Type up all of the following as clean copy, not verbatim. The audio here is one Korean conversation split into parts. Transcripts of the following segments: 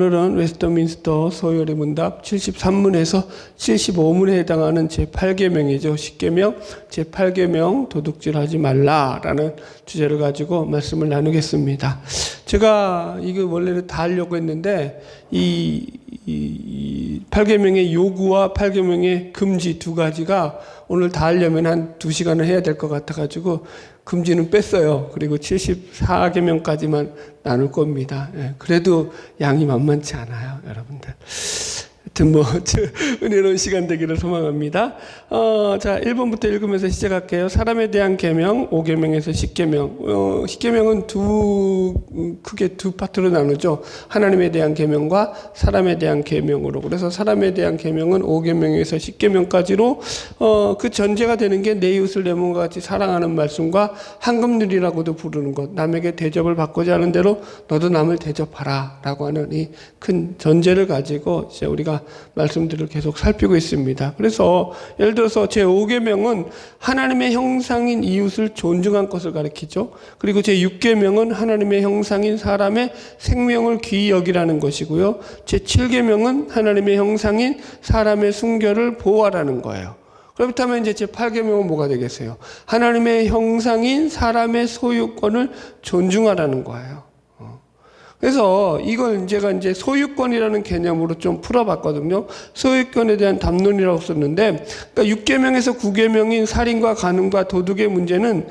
오늘은 웨스트민스터 소요리 문답 73문에서 75문에 해당하는 제8계명이죠. 10계명, 제8계명 도둑질하지 말라라는 주제를 가지고 말씀을 나누겠습니다. 제가 이거 원래는 다 하려고 했는데 이 8계명의 요구와 8계명의 금지 두 가지가 오늘 다 하려면 한 2시간을 해야 될 것 같아가지고 금지는 뺐어요. 그리고 74계명까지만 나눌 겁니다. 예, 그래도 양이 만만치 않아요, 여러분들. 하여튼 은혜로운 시간 되기를 소망합니다. 자, 1번부터 읽으면서 시작할게요. 사람에 대한 계명, 5계명에서 10계명. 10계명은 크게 두 파트로 나누죠. 하나님에 대한 계명과 사람에 대한 계명으로. 그래서 사람에 대한 계명은 5계명에서 10계명까지로 그 전제가 되는 게 내 이웃을 내 몸과 같이 사랑하는 말씀과 황금률이라고도 부르는 것. 남에게 대접을 받고자 하는 대로 너도 남을 대접하라 라고 하는 이 큰 전제를 가지고 이제 우리가 말씀들을 계속 살피고 있습니다. 그래서 예를 들어서 제5계명은 하나님의 형상인 이웃을 존중한 것을 가리키죠. 그리고 제6계명은 하나님의 형상인 사람의 생명을 귀히 여기라는 것이고요. 제7계명은 하나님의 형상인 사람의 순결을 보호하라는 거예요. 그렇다면 이제 제8계명은 뭐가 되겠어요? 하나님의 형상인 사람의 소유권을 존중하라는 거예요. 그래서 이걸 제가 이제 소유권이라는 개념으로 좀 풀어봤거든요. 소유권에 대한 담론이라고 썼는데, 그러니까 6계명에서 9계명인 살인과 간음과 도둑의 문제는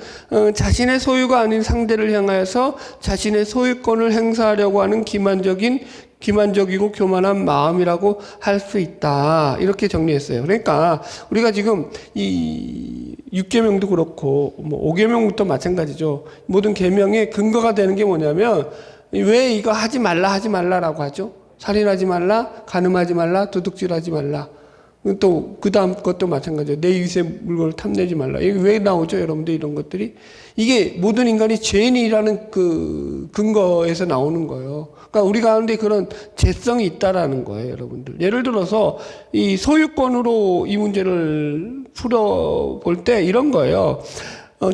자신의 소유가 아닌 상대를 향하여서 자신의 소유권을 행사하려고 하는 기만적이고 교만한 마음이라고 할 수 있다. 이렇게 정리했어요. 그러니까 우리가 지금 이 6계명도 그렇고 5계명부터 마찬가지죠. 모든 계명의 근거가 되는 게 뭐냐면 왜 이거 하지 말라라고 하죠? 살인하지 말라, 간음하지 말라, 도둑질하지 말라. 또 그 다음 것도 마찬가지예요. 내 이웃의 물건을 탐내지 말라. 이게 왜 나오죠, 여러분들? 이런 것들이 이게 모든 인간이 죄인이라는 그 근거에서 나오는 거예요. 그러니까 우리 가운데 그런 죄성이 있다라는 거예요, 여러분들. 예를 들어서 이 소유권으로 이 문제를 풀어볼 때 이런 거예요.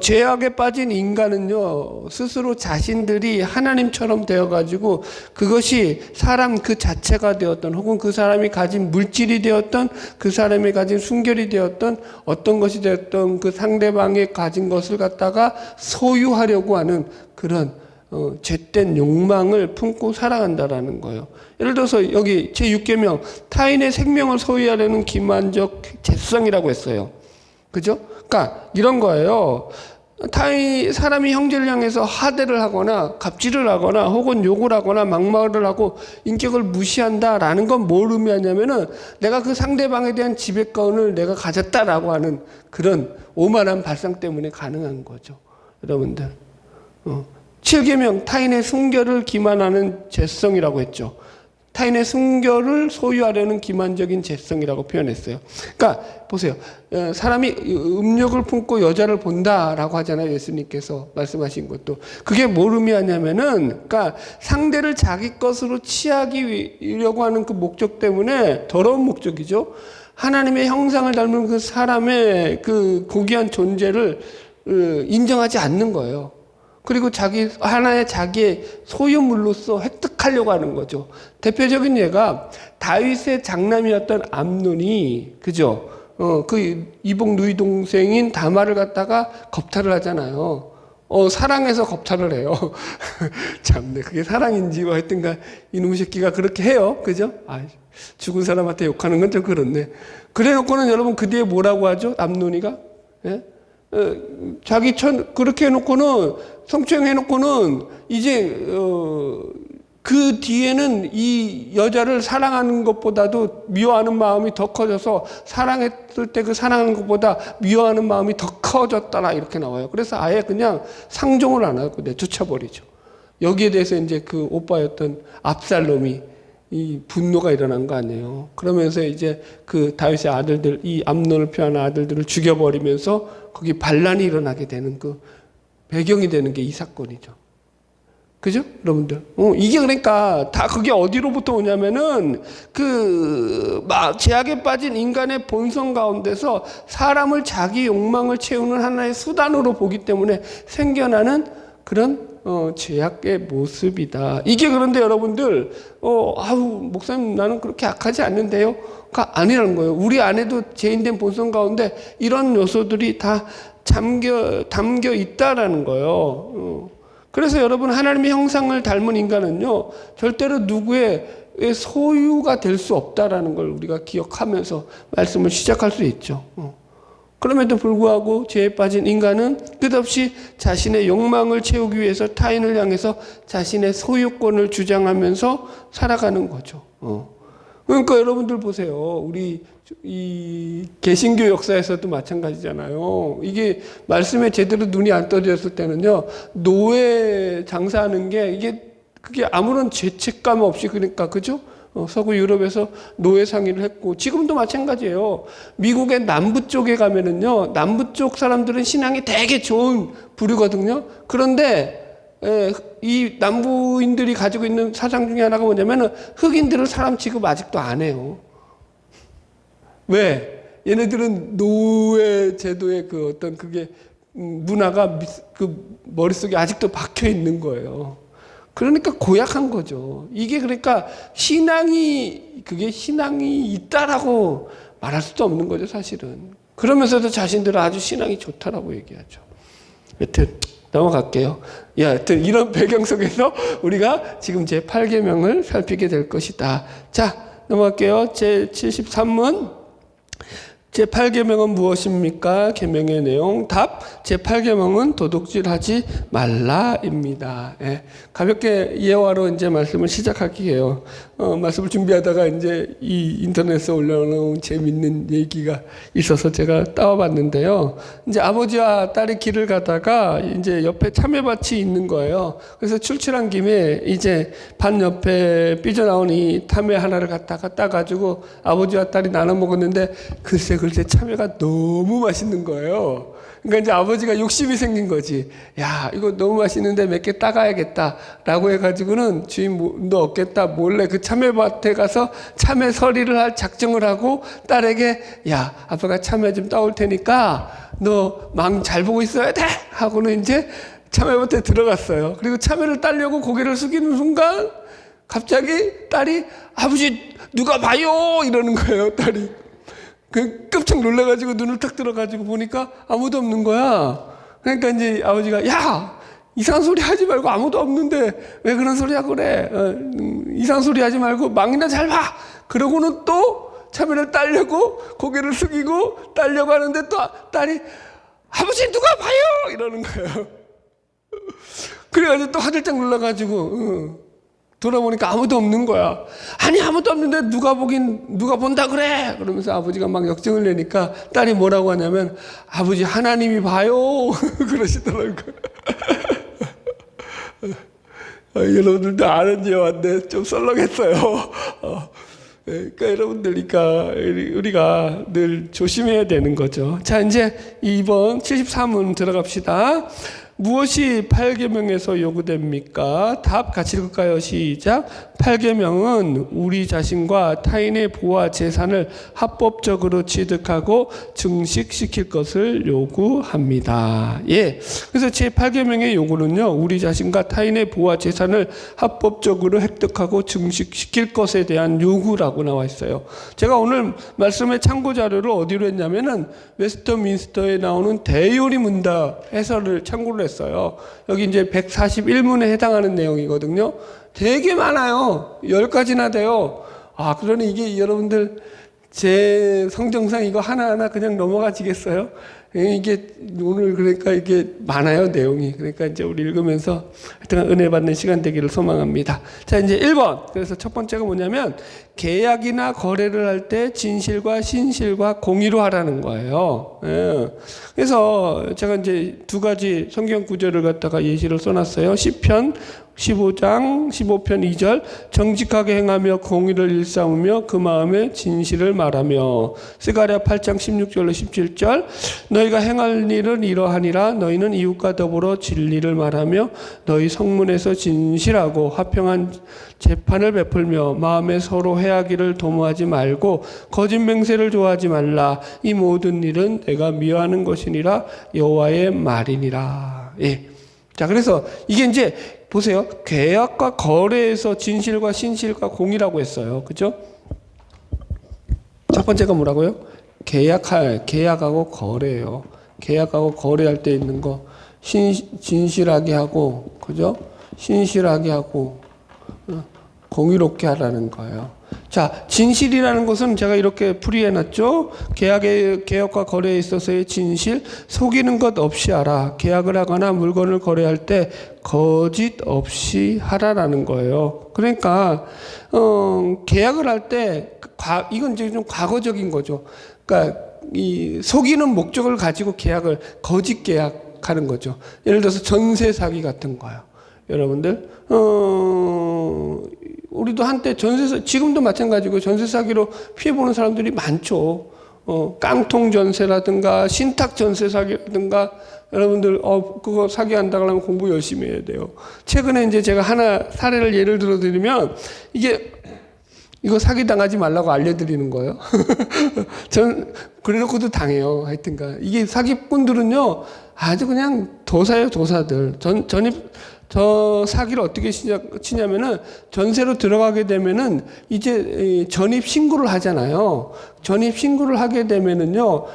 죄악에 빠진 인간은요, 스스로 자신들이 하나님처럼 되어가지고 그것이 사람 그 자체가 되었던 혹은 그 사람이 가진 물질이 되었던 그 사람이 가진 순결이 되었던 어떤 것이 되었던 그 상대방이 가진 것을 갖다가 소유하려고 하는 그런 죄된 욕망을 품고 살아간다라는 거예요. 예를 들어서 여기 제6계명 타인의 생명을 소유하려는 기만적 죄성이라고 했어요. 그죠? 그러니까 이런 거예요. 사람이 형제를 향해서 하대를 하거나 갑질을 하거나 혹은 욕을 하거나 막말을 하고 인격을 무시한다라는 건 뭘 의미하냐면은 내가 그 상대방에 대한 지배권을 내가 가졌다라고 하는 그런 오만한 발상 때문에 가능한 거죠. 여러분들. 7계명 타인의 순결을 기만하는 죄성이라고 했죠. 타인의 순결을 소유하려는 기만적인 죄성이라고 표현했어요. 그러니까 보세요. 사람이 음욕을 품고 여자를 본다라고 하잖아요. 예수님께서 말씀하신 것도. 그게 뭘 의미하냐면은 그러니까 상대를 자기 것으로 취하려고 하는 그 목적 때문에 더러운 목적이죠. 하나님의 형상을 닮은 그 사람의 그 고귀한 존재를 인정하지 않는 거예요. 그리고 하나의 자기의 소유물로서 획득하려고 하는 거죠. 대표적인 예가 다윗의 장남이었던 암논이, 그죠? 그 이복 누이 동생인 다말을 갖다가 겁탈을 하잖아요. 사랑해서 겁탈을 해요. 참네, 그게 사랑인지 뭐 하여튼가 이놈의 새끼가 그렇게 해요. 그죠? 죽은 사람한테 욕하는 건 좀 그렇네. 그래 놓고는 여러분 그 뒤에 뭐라고 하죠? 암논이가? 예? 그렇게 해놓고는, 성추행해놓고는, 이제, 그 뒤에는 이 여자를 사랑하는 것보다도 미워하는 마음이 더 커져서 사랑했을 때 그 사랑하는 것보다 미워하는 마음이 더 커졌더라. 이렇게 나와요. 그래서 아예 그냥 상종을 안 하고 내쫓아버리죠. 여기에 대해서 이제 그 오빠였던 압살롬이 이 분노가 일어난 거 아니에요. 그러면서 이제 그 다윗의 아들들, 이 암논을 표하는 아들들을 죽여버리면서 거기 반란이 일어나게 되는 그 배경이 되는 게 이 사건이죠. 그죠? 여러분들. 이게 그러니까 다 그게 어디로부터 오냐면은 죄악에 빠진 인간의 본성 가운데서 사람을 자기 욕망을 채우는 하나의 수단으로 보기 때문에 생겨나는 그런 죄악의 모습이다. 이게 그런데 여러분들 목사님 나는 그렇게 악하지 않는데요? 가 아니라는 거예요. 우리 안에도 죄인된 본성 가운데 이런 요소들이 다 담겨 있다라는 거예요. 그래서 여러분 하나님의 형상을 닮은 인간은요 절대로 누구의 소유가 될 수 없다라는 걸 우리가 기억하면서 말씀을 시작할 수 있죠. 그럼에도 불구하고 죄에 빠진 인간은 끝없이 자신의 욕망을 채우기 위해서 타인을 향해서 자신의 소유권을 주장하면서 살아가는 거죠. 그러니까 여러분들 보세요. 우리 이 개신교 역사에서도 마찬가지잖아요. 이게 말씀에 제대로 눈이 안 떠졌을 때는요, 노예 장사하는 게 그게 아무런 죄책감 없이 그러니까 그죠? 서구 유럽에서 노예 상의를 했고 지금도 마찬가지예요. 미국의 남부 쪽에 가면은요, 남부 쪽 사람들은 신앙이 되게 좋은 부류거든요. 그런데 이 남부인들이 가지고 있는 사상 중에 하나가 뭐냐면은 흑인들을 사람 취급 아직도 안 해요. 왜? 얘네들은 노예 제도의 그 어떤 그게 문화가 그 머릿속에 아직도 박혀 있는 거예요. 그러니까 고약한 거죠. 이게 그러니까 그게 신앙이 있다라고 말할 수도 없는 거죠, 사실은. 그러면서도 자신들은 아주 신앙이 좋다라고 얘기하죠. 여튼 넘어갈게요. 하여튼 이런 배경 속에서 우리가 지금 제 8계명을 살피게 될 것이다. 자, 넘어갈게요. 제 73문. 제8계명은 무엇입니까? 계명의 내용 답. 제8계명은 도둑질하지 말라입니다. 가볍게 예화로 이제 말씀을 시작할게요. 말씀을 준비하다가 이제 이 인터넷에 올려놓은 재밌는 얘기가 있어서 제가 따와봤는데요. 이제 아버지와 딸이 길을 가다가 이제 옆에 참외밭이 있는 거예요. 그래서 출출한 김에 이제 밭 옆에 삐져나온 이 참외 하나를 갖다가 따가지고 아버지와 딸이 나눠 먹었는데 글쎄 참외가 너무 맛있는 거예요. 그러니까 이제 아버지가 욕심이 생긴 거지. 야, 이거 너무 맛있는데 몇 개 따가야겠다. 라고 해가지고는 주인도 없겠다. 몰래 그 참외밭에 가서 참외 서리를 할 작정을 하고 딸에게 야, 아빠가 참외 좀 따올 테니까 너 망 잘 보고 있어야 돼. 하고는 이제 참외밭에 들어갔어요. 그리고 참외를 따려고 고개를 숙이는 순간 갑자기 딸이 아버지 누가 봐요. 이러는 거예요, 딸이. 깜짝 놀라가지고 눈을 탁 들어가지고 보니까 아무도 없는 거야. 그러니까 이제 아버지가 야, 이상한 소리 하지 말고 아무도 없는데 왜 그런 소리 하고 그래? 이상한 소리 하지 말고 망이나 잘 봐. 그러고는 또 참외를 따려고 고개를 숙이고 따려고 하는데 또 딸이 아버지 누가 봐요 이러는 거예요. 그래가지고 또 화들짝 놀라가지고 돌아보니까 아무도 없는 거야. 아니 아무도 없는데 누가 본다 그래. 그러면서 아버지가 막 역정을 내니까 딸이 뭐라고 하냐면 아버지 하나님이 봐요. 그러시더라고요. 여러분들도 아는 예화인데 좀 썰렁했어요. 그러니까 여러분들이니까 우리가 늘 조심해야 되는 거죠. 자, 이제 2번 73문 들어갑시다. 무엇이 8계명에서 요구됩니까? 답 같이 읽을까요? 시작. 8계명은 우리 자신과 타인의 부와 재산을 합법적으로 취득하고 증식시킬 것을 요구합니다. 그래서 제 8계명의 요구는요, 우리 자신과 타인의 부와 재산을 합법적으로 획득하고 증식시킬 것에 대한 요구라고 나와 있어요. 제가 오늘 말씀의 참고 자료를 어디로 했냐면은 웨스터민스터에 나오는 대요리 문답 해설을 참고를 했어요. 여기 이제 141문에 해당하는 내용이거든요. 되게 많아요. 10가지나 돼요. 그러니 이게 여러분들 제 성정상 이거 하나하나 그냥 넘어가지겠어요? 이게 오늘 그러니까 이게 많아요, 내용이. 그러니까 이제 우리 읽으면서 하여튼 은혜 받는 시간 되기를 소망합니다. 자, 이제 1번. 그래서 첫 번째가 뭐냐면 계약이나 거래를 할 때 진실과 신실과 공의로 하라는 거예요. 그래서 제가 이제 2가지 성경 구절을 갖다가 예시를 써놨어요. 시편 15장 15편 2절 정직하게 행하며 공의를 일삼으며 그 마음에 진실을 말하며 스가랴 8장 16절로 17절 너희가 행할 일은 이러하니라 너희는 이웃과 더불어 진리를 말하며 너희 성문에서 진실하고 화평한 재판을 베풀며 마음에 서로 해하기를 도모하지 말고 거짓 맹세를 좋아하지 말라 이 모든 일은 내가 미워하는 것이니라 여호와의 말이니라. 자, 그래서 이게 이제 보세요. 계약과 거래에서 진실과 신실과 공이라고 했어요. 그죠? 첫 번째가 뭐라고요? 계약하고 거래예요. 계약하고 거래할 때 있는 거 진실하게 하고, 그죠? 신실하게 하고 공의롭게 하라는 거예요. 자, 진실이라는 것은 제가 이렇게 풀이해놨죠. 계약과 거래에 있어서의 진실, 속이는 것 없이 하라. 계약을 하거나 물건을 거래할 때 거짓 없이 하라라는 거예요. 그러니까 계약을 할 때 이건 이제 좀 과거적인 거죠. 그러니까 이 속이는 목적을 가지고 계약을 거짓 계약하는 거죠. 예를 들어서 전세 사기 같은 거요. 여러분들 우리도 한때 지금도 마찬가지고 전세 사기로 피해 보는 사람들이 많죠. 깡통 전세라든가 신탁 전세 사기라든가 여러분들 그거 사기한다 그러면 공부 열심히 해야 돼요. 최근에 이제 제가 하나 사례를 예를 들어 드리면 이거 사기 당하지 말라고 알려드리는 거예요. 그래놓고도 당해요. 하여튼간 이게 사기꾼들은요 아주 그냥 도사예요, 도사들. 저 사기를 어떻게 치냐면은 전세로 들어가게 되면은 이제 전입 신고를 하잖아요. 전입 신고를 하게 되면은요,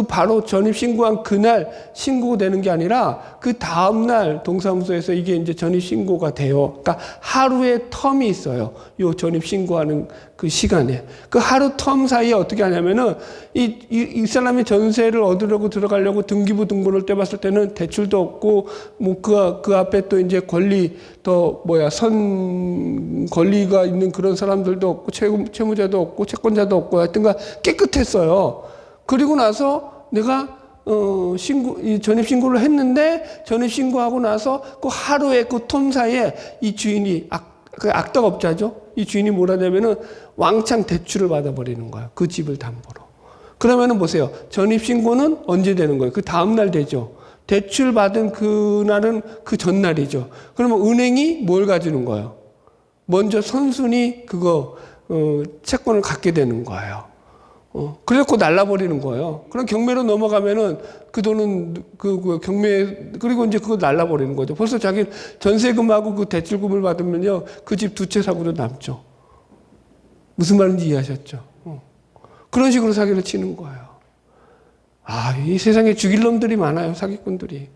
바로 전입 신고한 그날 신고되는 게 아니라 그 다음날 동사무소에서 이게 이제 전입 신고가 돼요. 그러니까 하루의 텀이 있어요. 요 전입 신고하는 그 시간에. 그 하루 텀 사이에 어떻게 하냐면은 이 사람이 전세를 얻으려고 들어가려고 등기부 등본을 떼봤을 때는 대출도 없고 뭐 그 앞에 또 이제 권리가 있는 그런 사람들도 없고 채무자도 없고 채권자도 없고 하여튼간 깨끗했어요. 그리고 나서 내가 전입신고를 했는데 전입신고하고 나서 그 하루에 그 텀 사이에 이 주인이 악덕업자죠. 이 주인이 뭐라냐면은 왕창 대출을 받아버리는 거야. 그 집을 담보로. 그러면은 보세요. 전입신고는 언제 되는 거예요? 그 다음날 되죠. 대출 받은 그날은 그 전날이죠. 그러면 은행이 뭘 가지는 거예요? 먼저 선순위 채권을 갖게 되는 거예요. 그래갖고 날라버리는 거예요. 그럼 경매로 넘어가면은 그 돈은 그리고 이제 그거 날라버리는 거죠. 벌써 자기 전세금하고 그 대출금을 받으면요. 그 집 두 채 사고도 남죠. 무슨 말인지 이해하셨죠? 그런 식으로 사기를 치는 거예요. 이 세상에 죽일 놈들이 많아요. 사기꾼들이.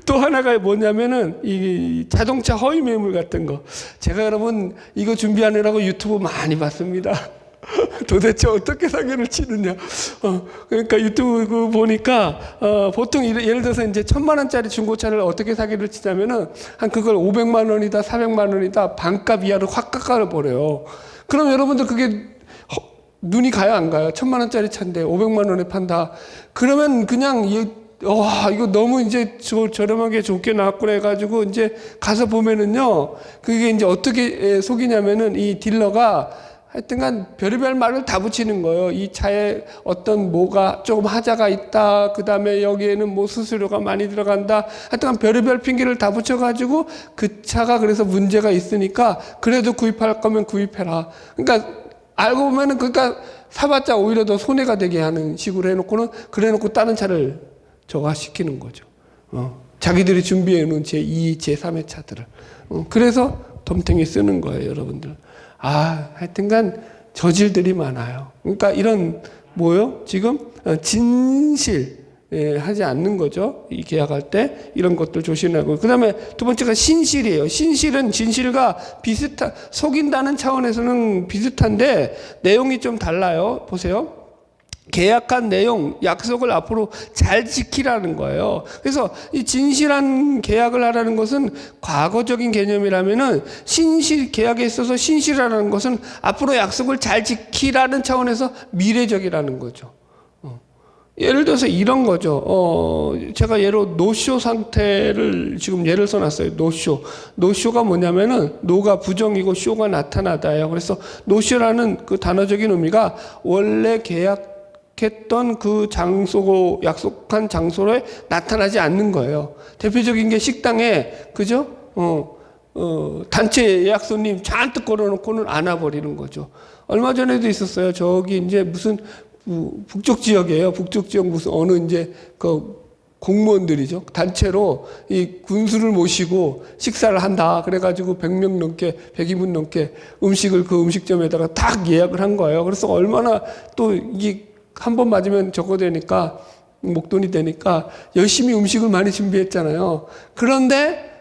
또 하나가 뭐냐면은 이 자동차 허위 매물 같은 거. 제가 여러분 이거 준비하느라고 유튜브 많이 봤습니다. 도대체 어떻게 사기를 치느냐. 그러니까 유튜브 보니까 보통 예를 들어서 이제 1,000만 원짜리 중고차를 어떻게 사기를 치냐면은 그걸 500만 원이다 400만 원이다 반값 이하로 확 깎아버려요. 그럼 여러분들 그게 눈이 가요 안 가요? 1,000만 원짜리 차인데 500만 원에 판다. 그러면 그냥 이거 너무 이제 저렴하게 좋게 나왔구나 해가지고 이제 가서 보면은요, 그게 이제 어떻게 속이냐면은 이 딜러가 하여튼간 별의별 말을 다 붙이는 거예요. 이 차에 어떤 뭐가 조금 하자가 있다. 그 다음에 여기에는 뭐 수수료가 많이 들어간다. 하여튼간 별의별 핑계를 다 붙여가지고 그 차가 그래서 문제가 있으니까 그래도 구입할 거면 구입해라. 그러니까 알고 보면은 그러니까 사봤자 오히려 더 손해가 되게 하는 식으로 해놓고는 그래놓고 다른 차를 저가시키는 거죠. 자기들이 준비해 놓은 제2, 제3의 차들을. 그래서 덤탱이 쓰는 거예요, 여러분들. 하여튼간 저질들이 많아요. 그러니까 이런 지금 진실 하지 않는 거죠. 이 계약할 때 이런 것들 조심하고. 그 다음에 두 번째가 신실이에요. 신실은 진실과 속인다는 차원에서는 비슷한데 내용이 좀 달라요. 보세요. 계약한 내용, 약속을 앞으로 잘 지키라는 거예요. 그래서 이 진실한 계약을 하라는 것은 과거적인 개념이라면은 계약에 있어서 신실하라는 것은 앞으로 약속을 잘 지키라는 차원에서 미래적이라는 거죠. 예를 들어서 이런 거죠. 제가 예로 노쇼 상태를 지금 예를 써놨어요. 노쇼가 뭐냐면은 노가 부정이고 쇼가 나타나다예요. 그래서 노쇼라는 그 단어적인 의미가 원래 계약했던 그 장소고 약속한 장소에 나타나지 않는 거예요. 대표적인 게 식당에 그죠? 단체 예약 손님 잔뜩 걸어놓고는 안 와버리는 거죠. 얼마 전에도 있었어요. 저기 이제 무슨 북쪽 지역이에요. 북쪽 지역 무슨 어느 이제 공무원들이죠. 단체로 이 군수를 모시고 식사를 한다. 그래가지고 100명 넘게, 100인분 넘게 음식을 그 음식점에다가 딱 예약을 한 거예요. 그래서 얼마나 또 이게 한 번 맞으면 저거 되니까, 목돈이 되니까 열심히 음식을 많이 준비했잖아요. 그런데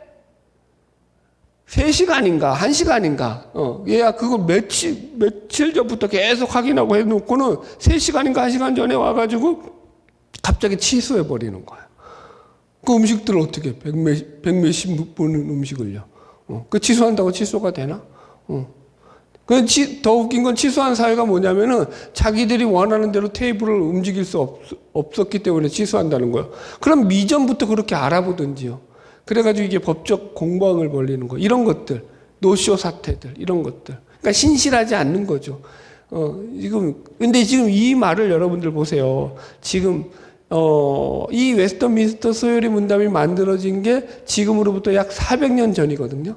3시간인가 1시간인가 예약 그걸 며칠 전부터 계속 확인하고 해놓고는 3시간인가 1시간 전에 와가지고 갑자기 취소해 버리는 거예요. 그 음식들을 어떻게 100몇십 분 음식을요. 그 취소한다고 취소가 되나? 더 웃긴 건 취소한 사유가 뭐냐면은 자기들이 원하는 대로 테이블을 움직일 수 없었기 때문에 취소한다는 거예요. 그럼 미전부터 그렇게 알아보든지요. 그래가지고 이게 법적 공방을 벌리는 거. 이런 것들, 노쇼 사태들, 이런 것들. 그러니까 신실하지 않는 거죠. 근데 지금 이 말을 여러분들 보세요. 지금, 이 웨스터민스터 소요리 문답이 만들어진 게 지금으로부터 약 400년 전이거든요.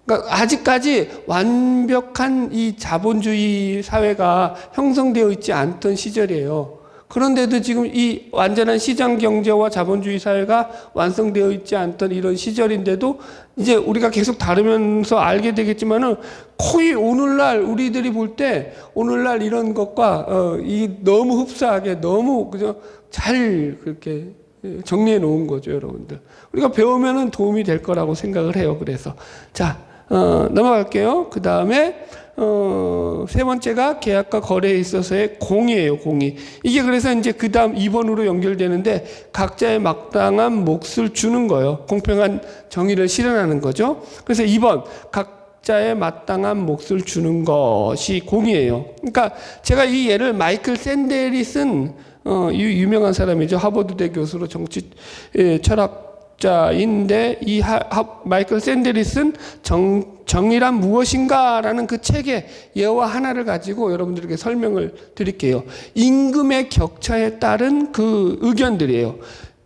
그러니까 아직까지 완벽한 이 자본주의 사회가 형성되어 있지 않던 시절이에요. 그런데도 지금 이 완전한 시장 경제와 자본주의 사회가 완성되어 있지 않던 이런 시절인데도 이제 우리가 계속 다루면서 알게 되겠지만은 거의 오늘날 우리들이 볼 때 오늘날 이런 것과 이 너무 흡사하게 너무 그저 잘 그렇게 정리해 놓은 거죠, 여러분들. 우리가 배우면은 도움이 될 거라고 생각을 해요. 그래서 자, 넘어갈게요. 그 다음에 세 번째가 계약과 거래에 있어서의 공의예요, 공의. 이게 그래서 이제 그 다음 2번으로 연결되는데 각자의 마땅한 몫을 주는 거예요. 공평한 정의를 실현하는 거죠. 그래서 2번, 각자의 마땅한 몫을 주는 것이 공의예요. 그러니까 제가 이 예를 마이클 샌델이 쓴 유명한 사람이죠. 하버드대 교수로 정치 철학자인데 이 마이클 샌델이 쓴 정의란 무엇인가라는 그 책의 예화 하나를 가지고 여러분들에게 설명을 드릴게요. 임금의 격차에 따른 그 의견들이에요.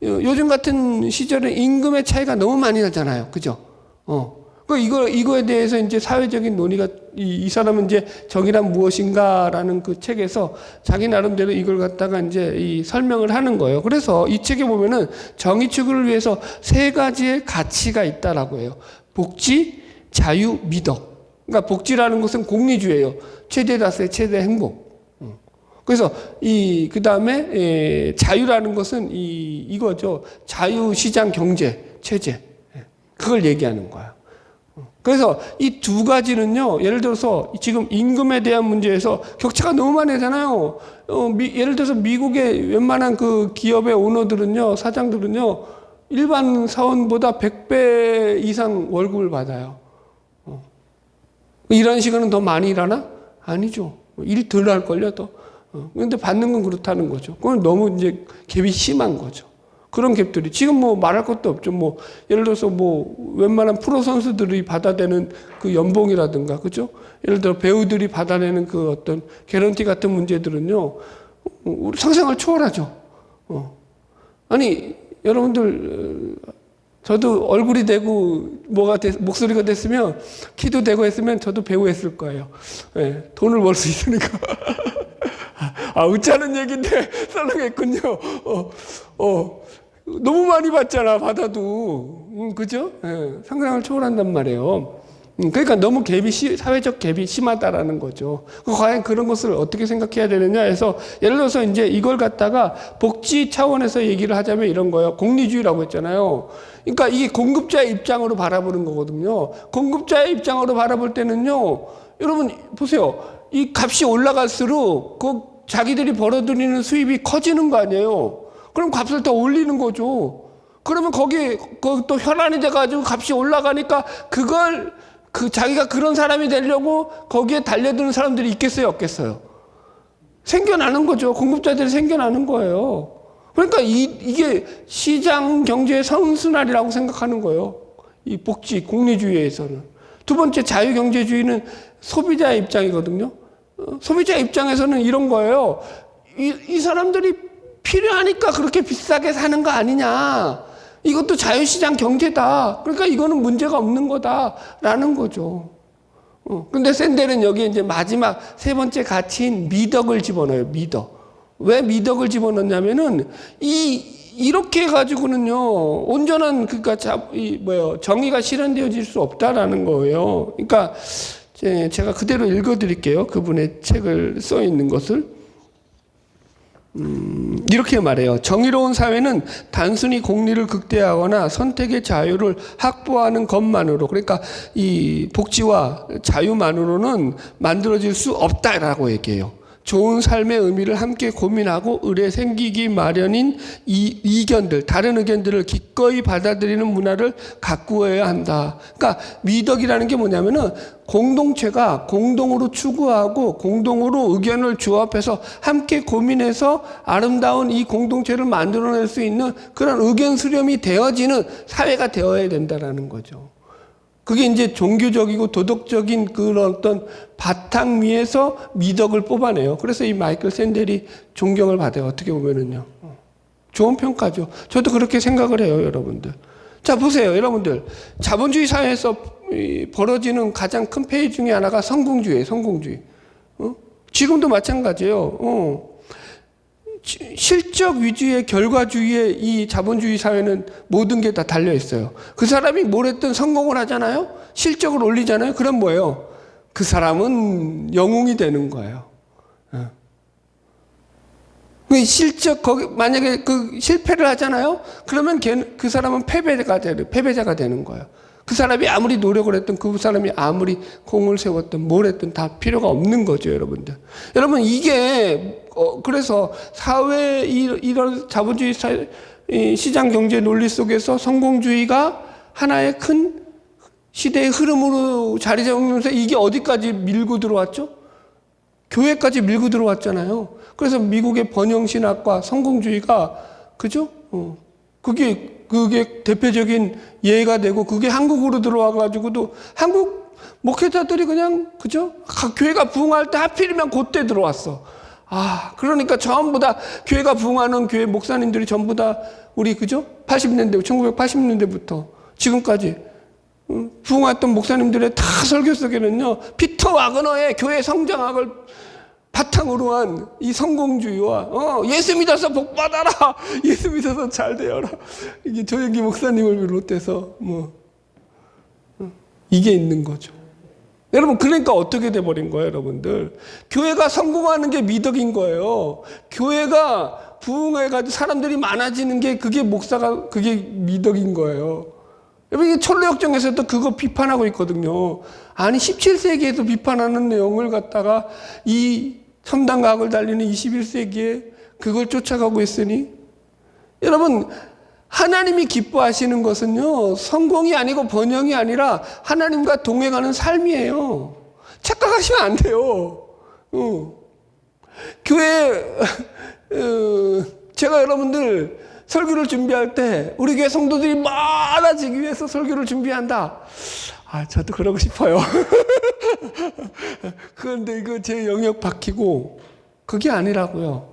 요즘 같은 시절에 임금의 차이가 너무 많이 나잖아요. 그죠? 이거에 대해서 이제 사회적인 논의가, 이 사람은 이제 정의란 무엇인가라는 그 책에서 자기 나름대로 이걸 갖다가 이제 이 설명을 하는 거예요. 그래서 이 책에 보면은 정의 추구를 위해서 3가지의 가치가 있다라고 해요. 복지, 자유, 미덕. 그러니까 복지라는 것은 공리주의예요. 최대 다수의 최대 행복. 그래서 그 다음에 자유라는 것은 이거죠. 자유시장 경제 체제. 그걸 얘기하는 거예요. 그래서 이 2가지는요, 예를 들어서 지금 임금에 대한 문제에서 격차가 너무 많이 나잖아요. 예를 들어서 미국의 웬만한 그 기업의 오너들은요, 사장들은요, 일반 사원보다 100배 이상 월급을 받아요. 이런 시간은 더 많이 일하나? 아니죠. 일 덜 할걸요, 더. 근데 받는 건 그렇다는 거죠. 그건 너무 이제 갭이 심한 거죠. 그런 갭들이 지금 뭐 말할 것도 없죠. 뭐 예를 들어서 뭐 웬만한 프로 선수들이 받아내는 그 연봉이라든가, 그죠? 예를 들어 배우들이 받아내는 그 어떤 개런티 같은 문제들은요, 우리 상상을 초월하죠. 아니 여러분들, 저도 얼굴이 되고 목소리가 됐으면, 키도 되고 했으면 저도 배우 했을 거예요. 네, 돈을 벌 수 있으니까. 웃자는 얘기인데 썰렁했군요. 너무 많이 받잖아, 받아도. 그죠? 네, 상상을 초월한단 말이에요. 그러니까 너무 사회적 갭이 심하다라는 거죠. 과연 그런 것을 어떻게 생각해야 되느냐 해서, 예를 들어서 이제 이걸 갖다가 복지 차원에서 얘기를 하자면 이런 거예요. 공리주의라고 했잖아요. 그러니까 이게 공급자의 입장으로 바라보는 거거든요. 공급자의 입장으로 바라볼 때는요, 여러분 보세요. 이 값이 올라갈수록 자기들이 벌어들이는 수입이 커지는 거 아니에요. 그럼 값을 더 올리는 거죠. 그러면 거기 또 혈안이 돼가지고 값이 올라가니까 그걸 자기가 그런 사람이 되려고 거기에 달려드는 사람들이 있겠어요, 없겠어요? 생겨나는 거죠. 공급자들이 생겨나는 거예요. 그러니까 이게 시장 경제의 선순환이라고 생각하는 거예요. 이 복지, 공리주의에서는. 2번째 자유경제주의는 소비자의 입장이거든요. 소비자 입장에서는 이런 거예요. 이 사람들이 필요하니까 그렇게 비싸게 사는 거 아니냐. 이것도 자유시장 경제다. 그러니까 이거는 문제가 없는 거다라는 거죠. 근데 샌델은 여기 이제 마지막 3번째 가치인 미덕을 집어넣어요. 미덕. 왜 미덕을 집어넣냐면은 이 이렇게 해가지고는요, 온전한, 그니까, 정의가 실현되어질 수 없다라는 거예요. 그러니까, 제가 그대로 읽어드릴게요. 그분의 책을 써 있는 것을. 이렇게 말해요. 정의로운 사회는 단순히 공리를 극대화하거나 선택의 자유를 확보하는 것만으로, 그러니까 이 복지와 자유만으로는 만들어질 수 없다라고 얘기해요. 좋은 삶의 의미를 함께 고민하고 의뢰 생기기 마련인 이 이견들, 다른 의견들을 기꺼이 받아들이는 문화를 가꾸어야 한다. 그러니까 미덕이라는 게 뭐냐면은 공동체가 공동으로 추구하고 공동으로 의견을 조합해서 함께 고민해서 아름다운 이 공동체를 만들어낼 수 있는 그런 의견 수렴이 되어지는 사회가 되어야 된다라는 거죠. 그게 이제 종교적이고 도덕적인 그런 어떤 바탕 위에서 미덕을 뽑아내요. 그래서 이 마이클 샌델이 존경을 받아요. 어떻게 보면은요. 좋은 평가죠. 저도 그렇게 생각을 해요, 여러분들. 자, 보세요, 여러분들. 자본주의 사회에서 벌어지는 가장 큰 폐해 중에 하나가 성공주의예요, 성공주의. 지금도 마찬가지예요. 실적 위주의 결과주의의 이 자본주의 사회는 모든 게 다 달려 있어요. 그 사람이 뭘 했든 성공을 하잖아요. 실적을 올리잖아요. 그럼 뭐예요? 그 사람은 영웅이 되는 거예요. 실적 만약에 그 실패를 하잖아요. 그러면 그 사람은 패배자가 되는 거예요. 그 사람이 아무리 노력을 했든 그 사람이 아무리 공을 세웠든 뭘 했든 다 필요가 없는 거죠, 여러분들. 여러분, 이게 그래서 사회 이런 자본주의 시장 경제 논리 속에서 성공주의가 하나의 큰 시대의 흐름으로 자리 잡으면서 이게 어디까지 밀고 들어왔죠? 교회까지 밀고 들어왔잖아요. 그래서 미국의 번영신학과 성공주의가 그죠? 그게 대표적인 예가 되고 그게 한국으로 들어와가지고도 한국 목회자들이 그냥 그죠? 교회가 부흥할 때 하필이면 그때 들어왔어. 그러니까 전부 다 교회가 부흥하는 교회 목사님들이 전부 다 우리 그죠? 80년대, 1980년대부터 지금까지 부흥했던 목사님들의 다 설교 속에는요, 피터 와그너의 교회 성장학을 바탕으로 한 이 성공주의와 예수 믿어서 복 받아라, 예수 믿어서 잘 되어라, 이게 조영기 목사님을 비롯해서 이게 있는 거죠. 여러분, 그러니까 어떻게 돼버린 거예요, 여러분들? 교회가 성공하는 게 미덕인 거예요. 교회가 부흥해가지고 사람들이 많아지는 게 그게 미덕인 거예요. 여러분, 이게 철로역정에서도 그거 비판하고 있거든요. 아니, 17세기에도 비판하는 내용을 갖다가 이 첨단과학을 달리는 21세기에 그걸 쫓아가고 있으니, 여러분, 하나님이 기뻐하시는 것은요, 성공이 아니고 번영이 아니라 하나님과 동행하는 삶이에요. 착각하시면 안 돼요. 교회, 제가 여러분들 설교를 준비할 때 우리 교회 성도들이 많아지기 위해서 설교를 준비한다. 저도 그러고 싶어요. 그런데 이거 제 영역 바뀌고 그게 아니라고요.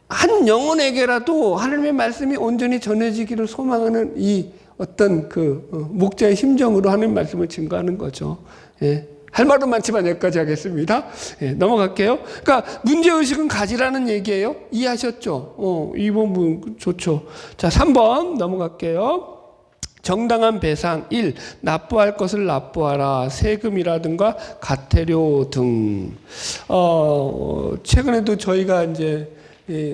한 영혼에게라도 하나님의 말씀이 온전히 전해지기를 소망하는 이 어떤 목자의 심정으로 하나님의 말씀을 증거하는 거죠. 예. 할 말은 많지만 여기까지 하겠습니다. 예, 넘어갈게요. 그러니까 문제의식은 가지라는 얘기예요. 이해하셨죠? 이 부분 좋죠. 자, 3번 넘어갈게요. 정당한 배상 1. 납부할 것을 납부하라. 세금이라든가 가태료 등. 최근에도 저희가 이제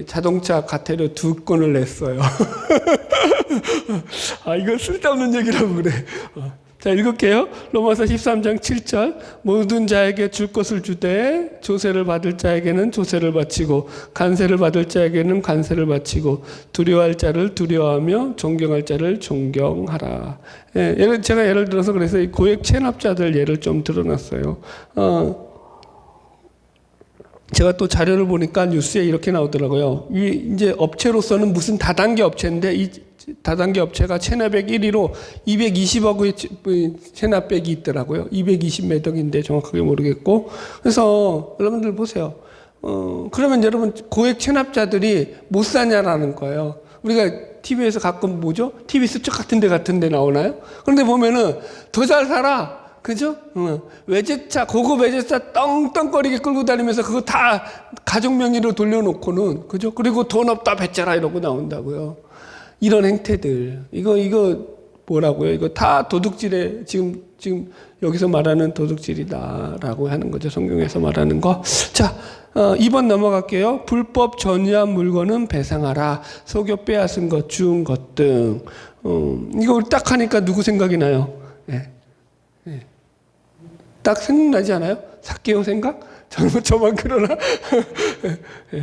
자동차 가태료 2건을 냈어요. 이거 쓸데없는 얘기라고 그래. 자, 읽을게요. 로마서 13장 7절. 모든 자에게 줄 것을 주되 조세를 받을 자에게는 조세를 바치고 관세를 받을 자에게는 관세를 바치고 두려워할 자를 두려워하며 존경할 자를 존경하라. 제가 예를 들어서 그래서 이 고액 체납자들 예를 좀 들어놨어요. 제가 또 자료를 보니까 뉴스에 이렇게 나오더라고요. 이제 업체로서는 무슨 다단계 업체인데 이 다단계 업체가 체납액 1위로 220억의 체납액이 있더라고요. 220매덕인데 정확하게 모르겠고. 그래서 여러분들 보세요. 그러면 여러분 고액 체납자들이 못 사냐라는 거예요. 우리가 TV에서 가끔 뭐죠? TV 수첩 같은 데 나오나요? 그런데 보면은 더 잘 살아. 그죠? 외제차, 고급 외제차 떵떵거리게 끌고 다니면서 그거 다 가족 명의로 돌려놓고는, 그죠? 그리고 돈 없다 뱉자라 이러고 나온다고요. 이런 행태들. 이거 뭐라고요? 이거 다 도둑질에 지금 여기서 말하는 도둑질이다라고 하는 거죠. 성경에서 말하는 거. 자, 2번 넘어갈게요. 불법 전유한 물건은 배상하라. 속여 빼앗은 것, 주운 것 등. 이거 딱 하니까 누구 생각이 나요? 예. 딱 생각나지 않아요? 삭개오 생각? 저만 그러나?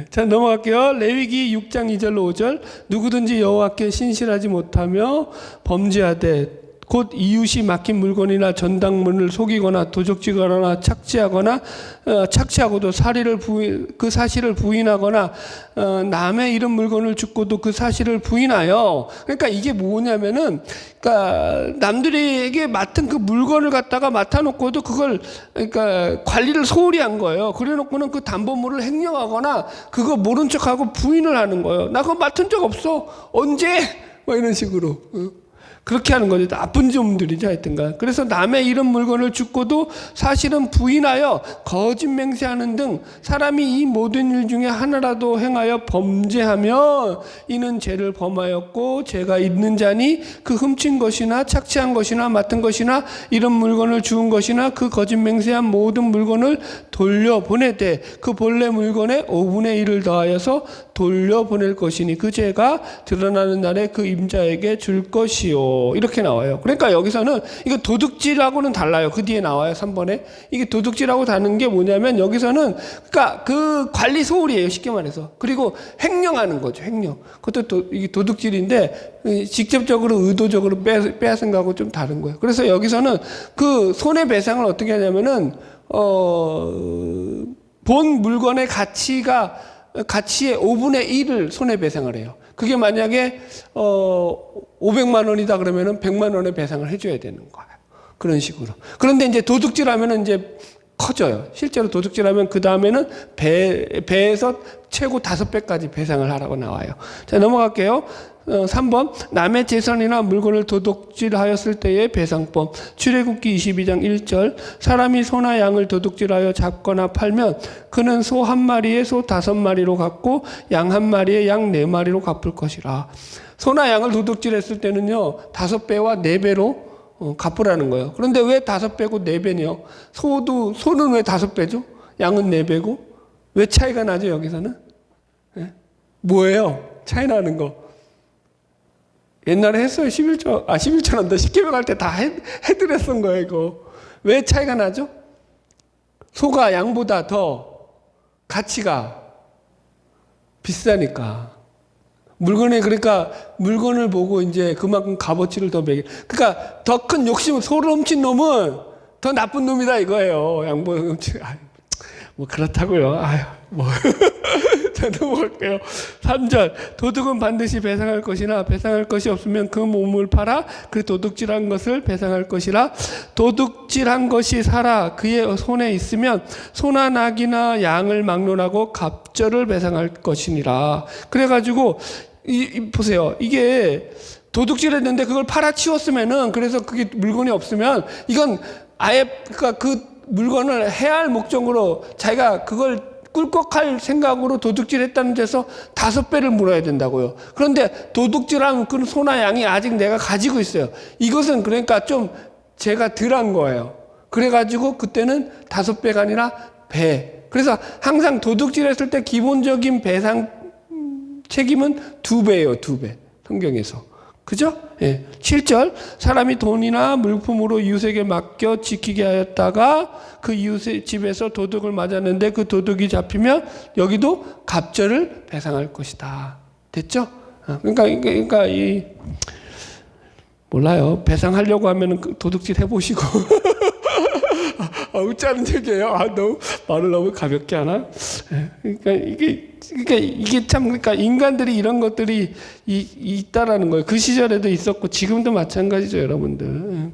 자, 넘어갈게요. 레위기 6장 2절로 5절. 누구든지 여호와께 신실하지 못하며 범죄하되 곧 이웃이 맡긴 물건이나 전당문을 속이거나 도적질하거나 착취하고도 그 사실을 부인하거나 남의 이런 물건을 줍고도 그 사실을 부인하여. 그러니까 이게 뭐냐면은, 그러니까 남들에게 맡은 그 물건을 갖다가 맡아놓고도 그걸, 그러니까 관리를 소홀히 한 거예요. 그래놓고는 그 담보물을 횡령하거나 그거 모른 척하고 부인을 하는 거예요. 나 그거 맡은 적 없어. 언제? 뭐 이런 식으로. 그렇게 하는 거죠. 나쁜 놈들이죠, 하여튼간. 그래서 남의 이런 물건을 줍고도 사실은 부인하여 거짓 맹세하는 등 사람이 이 모든 일 중에 하나라도 행하여 범죄하며 이는 죄를 범하였고 죄가 있는 자니 그 훔친 것이나 착취한 것이나 맡은 것이나 이런 물건을 주운 것이나 그 거짓 맹세한 모든 물건을 돌려보내되 그 본래 물건의 5분의 1을 더하여서 돌려보낼 것이니 그 죄가 드러나는 날에 그 임자에게 줄 것이요. 이렇게 나와요. 그러니까 여기서는 이거 도둑질하고는 달라요. 그 뒤에 나와요. 3번에. 이게 도둑질하고 다른 게 뭐냐면 여기서는 그러니까 그 관리 소홀이에요. 쉽게 말해서. 그리고 횡령하는 거죠. 횡령. 그것도 이게 도둑질인데 직접적으로 의도적으로 빼앗은 거하고 좀 다른 거예요. 그래서 여기서는 그 손해배상을 어떻게 하냐면은 본 물건의 가치의 5분의 1을 손해배상을 해요. 그게 만약에 500만 원이다 그러면은 100만 원의 배상을 해줘야 되는 거예요. 그런 식으로. 그런데 이제 도둑질하면은 이제 커져요. 실제로 도둑질하면 그 다음에는 배에서 최고 5배까지 배상을 하라고 나와요. 자, 넘어갈게요. 3번 남의 재산이나 물건을 도둑질하였을 때의 배상법. 출애굽기 22장 1절. 사람이 소나 양을 도둑질하여 잡거나 팔면 그는 소 한 마리에 소 5마리로 갚고 양 한 마리에 양 4마리로 갚을 것이라. 소나 양을 도둑질했을 때는요 5배와 4배로 갚으라는 거예요. 그런데 왜 5배고 4배냐? 소는 왜 5배죠? 양은 4배고? 왜 차이가 나죠 여기서는? 네? 뭐예요? 차이 나는 거. 옛날에 했어요. 11조 한다. 10계명 할 때 다 해드렸던 거예요, 이거. 왜 차이가 나죠? 소가 양보다 더 가치가 비싸니까. 그러니까 물건을 보고 이제 그만큼 값어치를 더 매겨. 그러니까 더 큰 욕심을, 소를 훔친 놈은 더 나쁜 놈이다 이거예요. 양보 훔친. 뭐 그렇다고요. 자, 넘어갈게요. 3절. 도둑은 반드시 배상할 것이나 배상할 것이 없으면 그 몸을 팔아 그 도둑질한 것을 배상할 것이라. 도둑질한 것이 살아 그의 손에 있으면 소나 낙이나 양을 막론하고 갑절을 배상할 것이니라. 그래가지고 보세요. 이게 도둑질했는데 그걸 팔아치웠으면은, 그래서 그게 물건이 없으면 이건 아예 그러니까 그 물건을 해야 할 목적으로 자기가 그걸 꿀꺽할 생각으로 도둑질했다는 데서 5배를 물어야 된다고요. 그런데 도둑질한 그 소나 양이 아직 내가 가지고 있어요. 이것은 그러니까 좀 제가 덜한 거예요. 그래가지고 그때는 5배가 아니라 배. 그래서 항상 도둑질했을 때 기본적인 배상 책임은 2배예요. 2배. 성경에서. 그죠? 예. 7절. 사람이 돈이나 물품으로 이웃에게 맡겨 지키게 하였다가 그 이웃의 집에서 도둑을 맞았는데 그 도둑이 잡히면 여기도 갑절을 배상할 것이다. 됐죠? 그러니까 몰라요. 배상하려고 하면 도둑질 해보시고. 웃자는 얘기예요. 너무 말을 너무 가볍게 하나? 그러니까 이게 참, 그러니까 인간들이 이런 것들이 있다라는 거예요. 그 시절에도 있었고 지금도 마찬가지죠, 여러분들.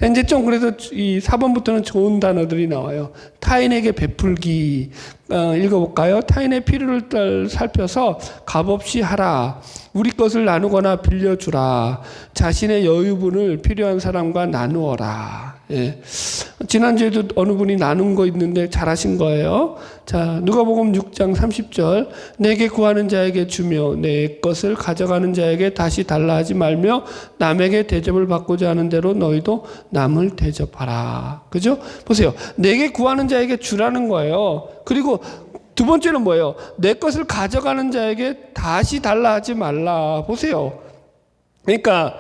이제 좀 그래서 이 4번부터는 좋은 단어들이 나와요. 타인에게 베풀기. 읽어볼까요? 타인의 필요를 살펴서 값없이 하라. 우리 것을 나누거나 빌려주라. 자신의 여유분을 필요한 사람과 나누어라. 예. 지난주에도 어느 분이 나눈 거 있는데 잘하신 거예요. 자, 누가복음 6장 30절. 내게 구하는 자에게 주며 내 것을 가져가는 자에게 다시 달라 하지 말며 남에게 대접을 받고자 하는 대로 너희도 남을 대접하라. 그죠? 보세요. 내게 구하는 자에게 주라는 거예요. 그리고 두 번째는 뭐예요? 내 것을 가져가는 자에게 다시 달라 하지 말라. 보세요. 그러니까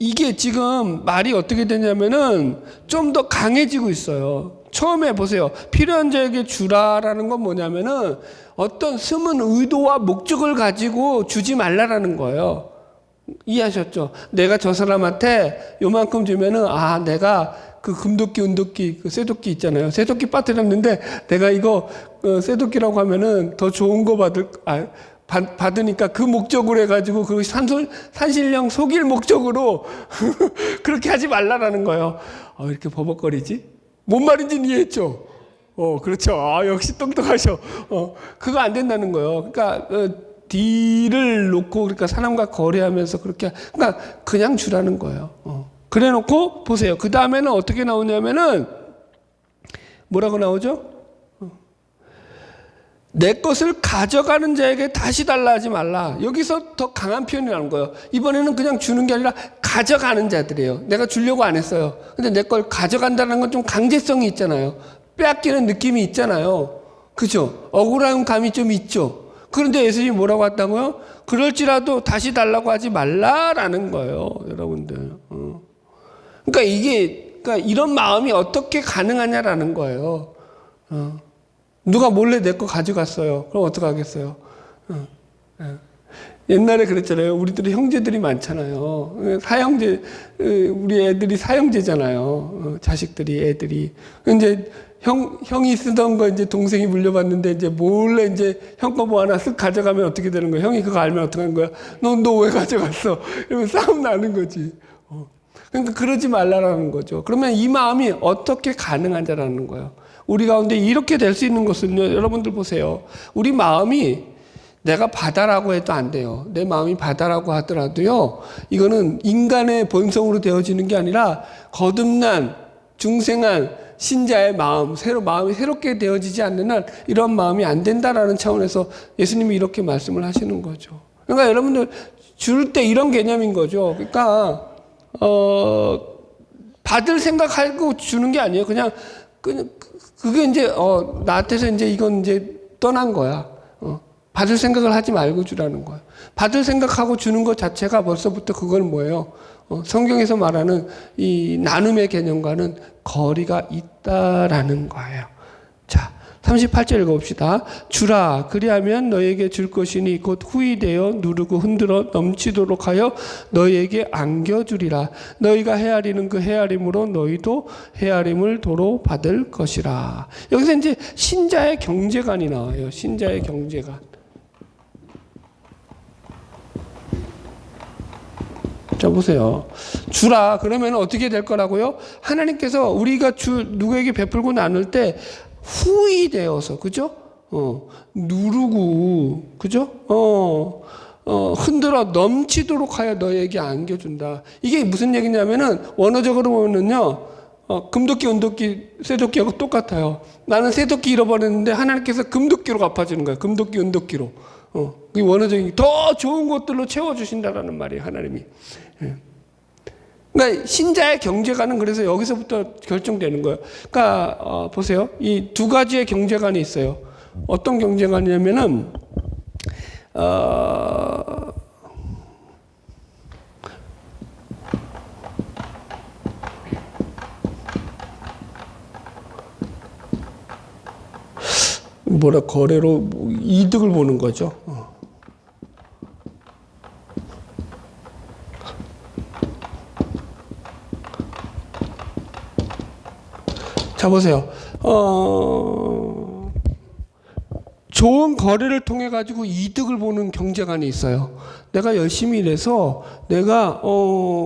이게 지금 말이 어떻게 되냐면은 좀 더 강해지고 있어요. 처음에 보세요. 필요한 자에게 주라라는 건 뭐냐면은 어떤 숨은 의도와 목적을 가지고 주지 말라라는 거예요. 이해하셨죠? 내가 저 사람한테 요만큼 주면은 내가 그 금도끼, 은도끼, 그 쇠도끼 있잖아요. 쇠도끼 빠뜨렸는데 내가 이거 쇠도끼라고 하면은 더 좋은 거 받으니까 그 목적으로 해가지고 그 산신령 속일 목적으로 그렇게 하지 말라라는 거예요. 이렇게 버벅거리지? 뭔 말인지는 이해했죠? 그렇죠. 역시 똑똑하셔. 그거 안 된다는 거예요. 그러니까 딜을 놓고 그러니까 사람과 거래하면서 그러니까 그냥 주라는 거예요. 그래 놓고 보세요. 그 다음에는 어떻게 나오냐면은 뭐라고 나오죠? 내 것을 가져가는 자에게 다시 달라 하지 말라. 여기서 더 강한 표현이 나오는 거예요. 이번에는 그냥 주는 게 아니라 가져가는 자들이에요. 내가 주려고 안 했어요. 근데 내 걸 가져간다는 건 좀 강제성이 있잖아요. 빼앗기는 느낌이 있잖아요. 그죠? 억울한 감이 좀 있죠. 그런데 예수님이 뭐라고 했다고요? 그럴지라도 다시 달라고 하지 말라라는 거예요. 여러분들. 그러니까 이런 마음이 어떻게 가능하냐라는 거예요. 누가 몰래 내 거 가져갔어요. 그럼 어떡하겠어요? 옛날에 그랬잖아요. 우리들이 형제들이 많잖아요. 사형제, 우리 애들이 사형제잖아요. 자식들이, 애들이. 이제 형이 쓰던 거 이제 동생이 물려봤는데 이제 몰래 이제 형 거 뭐 하나 쓱 가져가면 어떻게 되는 거야? 형이 그거 알면 어떻게 하는 거야? 너 왜 가져갔어? 이러면 싸움 나는 거지. 그러니까 그러지 말라라는 거죠. 그러면 이 마음이 어떻게 가능한지라는 거예요. 우리 가운데 이렇게 될 수 있는 것은요, 여러분들 보세요. 우리 마음이 내가 받아라고 해도 안 돼요. 내 마음이 받아라고 하더라도요, 이거는 인간의 본성으로 되어지는 게 아니라 거듭난, 중생한 신자의 마음이 새롭게 되어지지 않는 한 이런 마음이 안 된다라는 차원에서 예수님이 이렇게 말씀을 하시는 거죠. 그러니까 여러분들 줄 때 이런 개념인 거죠. 그러니까, 받을 생각하고 주는 게 아니에요. 그냥 그게 이제, 나한테서 이제 이건 이제 떠난 거야. 받을 생각을 하지 말고 주라는 거야. 받을 생각하고 주는 것 자체가 벌써부터 그건 뭐예요? 성경에서 말하는 이 나눔의 개념과는 거리가 있다라는 거예요. 자, 38절 읽어봅시다. 주라, 그리하면 너에게 줄 것이니 곧 후히 되어 누르고 흔들어 넘치도록 하여 너희에게 안겨주리라. 너희가 헤아리는 그 헤아림으로 너희도 헤아림을 도로 받을 것이라. 여기서 이제 신자의 경제관이 나와요. 신자의 경제관. 자, 보세요. 주라, 그러면 어떻게 될 거라고요? 하나님께서 우리가 누구에게 베풀고 나눌 때 후히 되어서, 그죠? 누르고, 그죠? 흔들어 넘치도록 하여 너에게 안겨준다. 이게 무슨 얘기냐면은, 원어적으로 보면은요, 금도끼, 은도끼, 쇠도끼하고 똑같아요. 나는 쇠도끼 잃어버렸는데 하나님께서 금도끼로 갚아주는 거예요. 금도끼, 은도끼로. 그 원어적인 더 좋은 것들로 채워주신다라는 말이에요, 하나님이. 그러니까 신자의 경제관은 그래서 여기서부터 결정되는 거예요. 그러니까 보세요. 이 두 가지의 경제관이 있어요. 어떤 경제관이냐면은 거래로 이득을 보는 거죠. 자, 보세요. 좋은 거래를 통해 가지고 이득을 보는 경제관이 있어요. 내가 열심히 일해서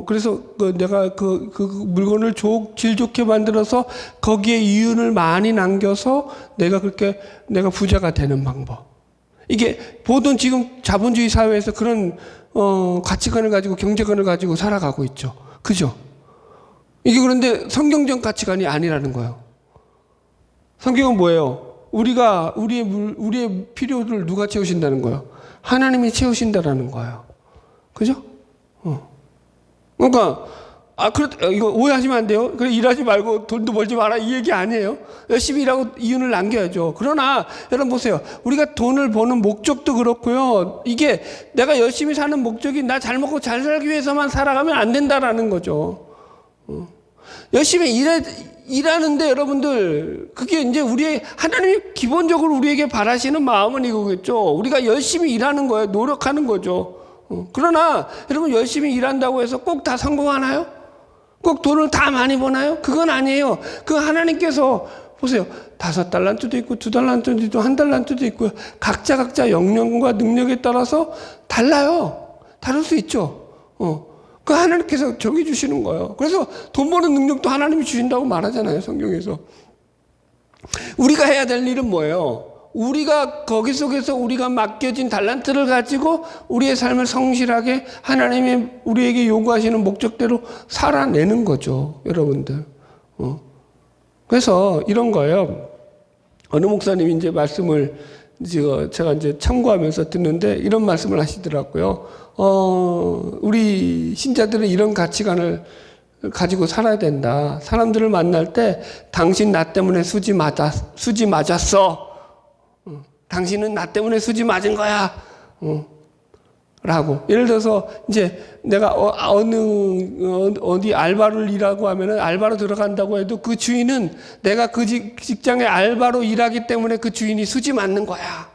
그래서 내가 그 물건을 질 좋게 만들어서 거기에 이윤을 많이 남겨서 내가 부자가 되는 방법. 이게 모든 지금 자본주의 사회에서 그런 가치관을 가지고 경제관을 가지고 살아가고 있죠. 그죠? 이게 그런데 성경적 가치관이 아니라는 거예요. 성경은 뭐예요? 우리의 필요를 누가 채우신다는 거예요? 하나님이 채우신다라는 거예요. 그죠? 그러니까, 이거 오해하시면 안 돼요. 그래, 일하지 말고 돈도 벌지 마라. 이 얘기 아니에요. 열심히 일하고 이윤을 남겨야죠. 그러나, 여러분 보세요. 우리가 돈을 버는 목적도 그렇고요. 이게 내가 열심히 사는 목적이 나 잘 먹고 잘 살기 위해서만 살아가면 안 된다라는 거죠. 열심히 일하는데 여러분들, 그게 이제 하나님이 기본적으로 우리에게 바라시는 마음은 이거겠죠. 우리가 열심히 일하는 거예요. 노력하는 거죠. 그러나 여러분 열심히 일한다고 해서 꼭 다 성공하나요? 꼭 돈을 다 많이 버나요? 그건 아니에요. 그 하나님께서 보세요. 5달란트도 있고 2달란트도 있고 1달란트도 있고요. 각자 역량과 능력에 따라서 달라요. 다를 수 있죠. 그 하나님께서 정해주시는 거예요. 그래서 돈 버는 능력도 하나님이 주신다고 말하잖아요. 성경에서. 우리가 해야 될 일은 뭐예요? 우리가 거기 속에서 우리가 맡겨진 달란트를 가지고 우리의 삶을 성실하게 하나님이 우리에게 요구하시는 목적대로 살아내는 거죠. 여러분들. 그래서 이런 거예요. 어느 목사님이 이제 말씀을 제가 이제 참고하면서 듣는데 이런 말씀을 하시더라고요. 우리 신자들은 이런 가치관을 가지고 살아야 된다. 사람들을 만날 때 당신 나 때문에 수지 맞았어. 당신은 나 때문에 수지 맞은 거야. 라고. 예를 들어서 이제 내가 어디 알바를 일하고 하면은 알바로 들어간다고 해도 그 주인은 내가 그 직장에 알바로 일하기 때문에 그 주인이 수지 맞는 거야.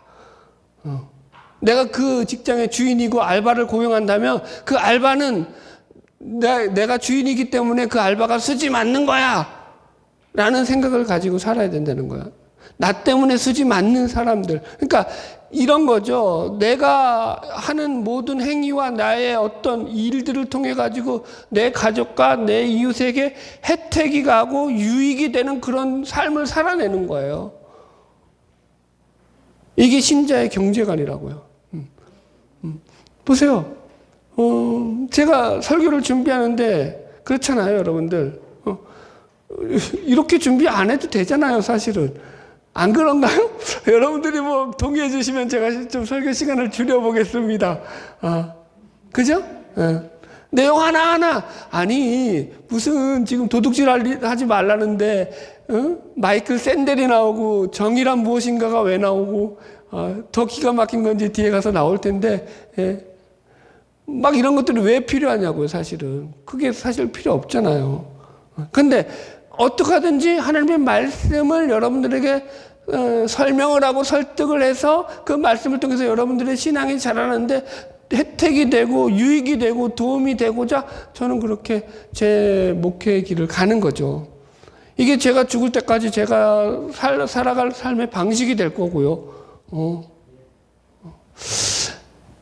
내가 그 직장의 주인이고 알바를 고용한다면 그 알바는 내가 주인이기 때문에 그 알바가 수지 맞는 거야. 라는 생각을 가지고 살아야 된다는 거야. 나 때문에 수지 맞는 사람들. 그러니까 이런 거죠. 내가 하는 모든 행위와 나의 어떤 일들을 통해 가지고 내 가족과 내 이웃에게 혜택이 가고 유익이 되는 그런 삶을 살아내는 거예요. 이게 신자의 경제관이라고요. 보세요. 제가 설교를 준비하는데 그렇잖아요, 여러분들. 이렇게 준비 안 해도 되잖아요, 사실은. 안 그런가요? 여러분들이 뭐 동의해 주시면 제가 좀 설교 시간을 줄여보겠습니다. 그죠? 네. 내용 하나하나. 아니, 무슨 지금 도둑질 하지 말라는데, 마이클 샌델이 나오고, 정의란 무엇인가가 왜 나오고, 더 기가 막힌 건지 뒤에 가서 나올 텐데, 예. 막 이런 것들이 왜 필요하냐고요, 사실은. 그게 사실 필요 없잖아요. 근데, 어떻게 하든지 하나님의 말씀을 여러분들에게 설명을 하고 설득을 해서 그 말씀을 통해서 여러분들의 신앙이 자라는데 혜택이 되고 유익이 되고 도움이 되고자 저는 그렇게 제 목회의 길을 가는 거죠. 이게 제가 죽을 때까지 제가 살아갈 삶의 방식이 될 거고요.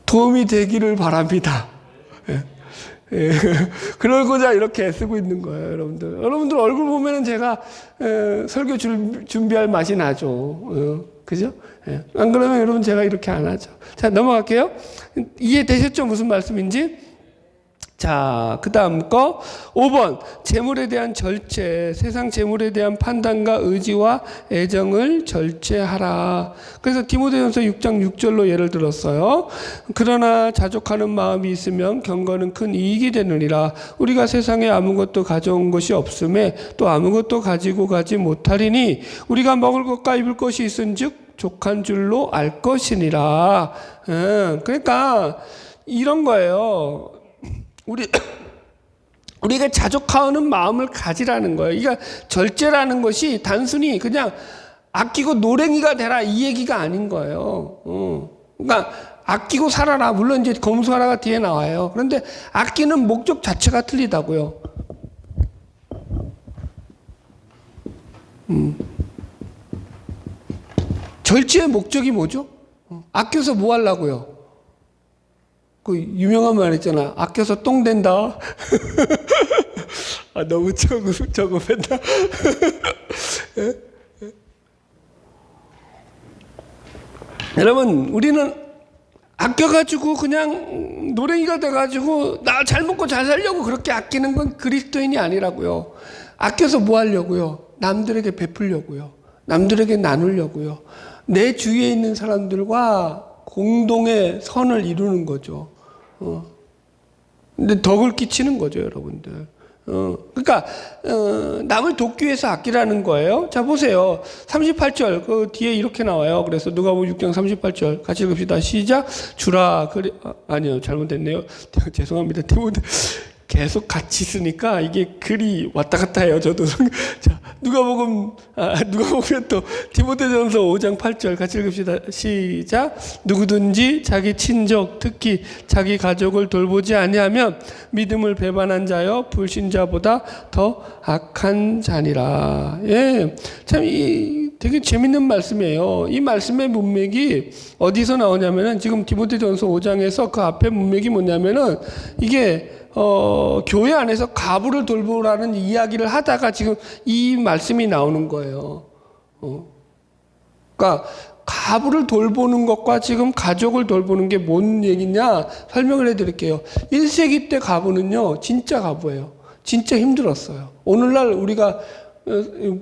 도움이 되기를 바랍니다. 예. 그러고자 이렇게 애쓰고 있는 거예요, 여러분들. 여러분들 얼굴 보면은 제가 설교 준비할 맛이 나죠. 그죠? 예. 안 그러면 여러분 제가 이렇게 안 하죠. 자, 넘어갈게요. 이해되셨죠? 무슨 말씀인지? 자, 그 다음 거 5번 재물에 대한 절제, 세상 재물에 대한 판단과 의지와 애정을 절제하라. 그래서 디모데전서 6장 6절로 예를 들었어요. 그러나 자족하는 마음이 있으면 경건은 큰 이익이 되느니라. 우리가 세상에 아무것도 가져온 것이 없음에 또 아무것도 가지고 가지 못하리니 우리가 먹을 것과 입을 것이 있은즉 족한 줄로 알 것이니라. 그러니까 이런 거예요. 우리가 자족하는 마음을 가지라는 거예요. 그러니까 절제라는 것이 단순히 그냥 아끼고 노랭이가 되라 이 얘기가 아닌 거예요. 그러니까 아끼고 살아라. 물론 이제 검소하라가 뒤에 나와요. 그런데 아끼는 목적 자체가 틀리다고요. 절제의 목적이 뭐죠? 아껴서 뭐 하려고요? 그 유명한 말 있잖아. 아껴서 똥 된다. 너무 저급했다. 여러분, 우리는 아껴가지고 그냥 노랭이가 돼가지고 나 잘 먹고 잘 살려고 그렇게 아끼는 건 그리스도인이 아니라고요. 아껴서 뭐 하려고요? 남들에게 베풀려고요. 남들에게 나누려고요. 내 주위에 있는 사람들과 공동의 선을 이루는 거죠. 근데 덕을 끼치는 거죠, 여러분들. 그러니까 남을 돕기 위해서 아끼라는 거예요. 자, 보세요. 38절 그 뒤에 이렇게 나와요. 그래서 누가복음 6장 38절 같이 읽읍시다. 시작. 주라 그리 아니요, 잘못됐네요. 죄송합니다. 디모데 계속 같이 쓰니까 이게 글이 왔다 갔다 해요. 저도. 자, 누가복음 또 디모데전서 5장 8절 같이 읽읍시다. 시작. 누구든지 자기 친족 특히 자기 가족을 돌보지 아니하면 믿음을 배반한 자여 불신자보다 더 악한 자니라. 예, 참 되게 재밌는 말씀이에요. 이 말씀의 문맥이 어디서 나오냐면은 지금 디모데전서 5장에서 그 앞에 문맥이 뭐냐면은 이게 교회 안에서 가부를 돌보라는 이야기를 하다가 지금 이 말씀이 나오는 거예요. 그러니까 가부를 돌보는 것과 지금 가족을 돌보는 게 뭔 얘기냐 설명을 해드릴게요. 1세기 때 가부는요, 진짜 가부예요. 진짜 힘들었어요. 오늘날 우리가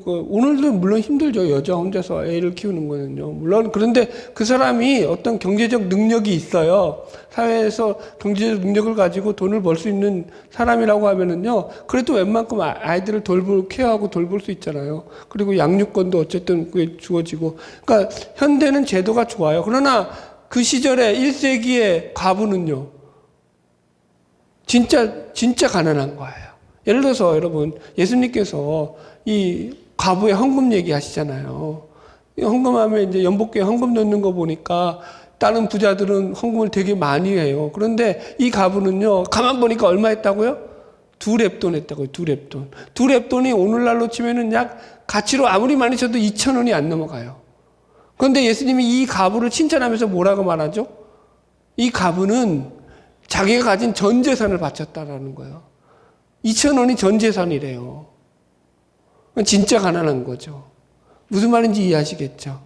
오늘도 물론 힘들죠. 여자 혼자서 애를 키우는 거는요. 물론 그런데 그 사람이 어떤 경제적 능력이 있어요. 사회에서 경제적 능력을 가지고 돈을 벌 수 있는 사람이라고 하면은요. 그래도 웬만큼 아이들을 케어하고 돌볼 수 있잖아요. 그리고 양육권도 어쨌든 그게 주어지고. 그러니까 현대는 제도가 좋아요. 그러나 그 시절에 1세기의 가부는요. 진짜 가난한 거예요. 예를 들어서 여러분, 예수님께서 이 가부의 헌금 얘기하시잖아요. 헌금하면 이제 연복교회 헌금 넣는 거 보니까 다른 부자들은 헌금을 되게 많이 해요. 그런데 이 가부는요, 가만 보니까 얼마 했다고요? 2렙돈 했다고요. 2렙돈. 2렙돈이 오늘날로 치면은 약 가치로 아무리 많이 쳐도 2,000원이 안 넘어가요. 그런데 예수님이 이 가부를 칭찬하면서 뭐라고 말하죠? 이 가부는 자기가 가진 전 재산을 바쳤다라는 거예요. 2,000원이 전 재산이래요. 진짜 가난한 거죠. 무슨 말인지 이해하시겠죠?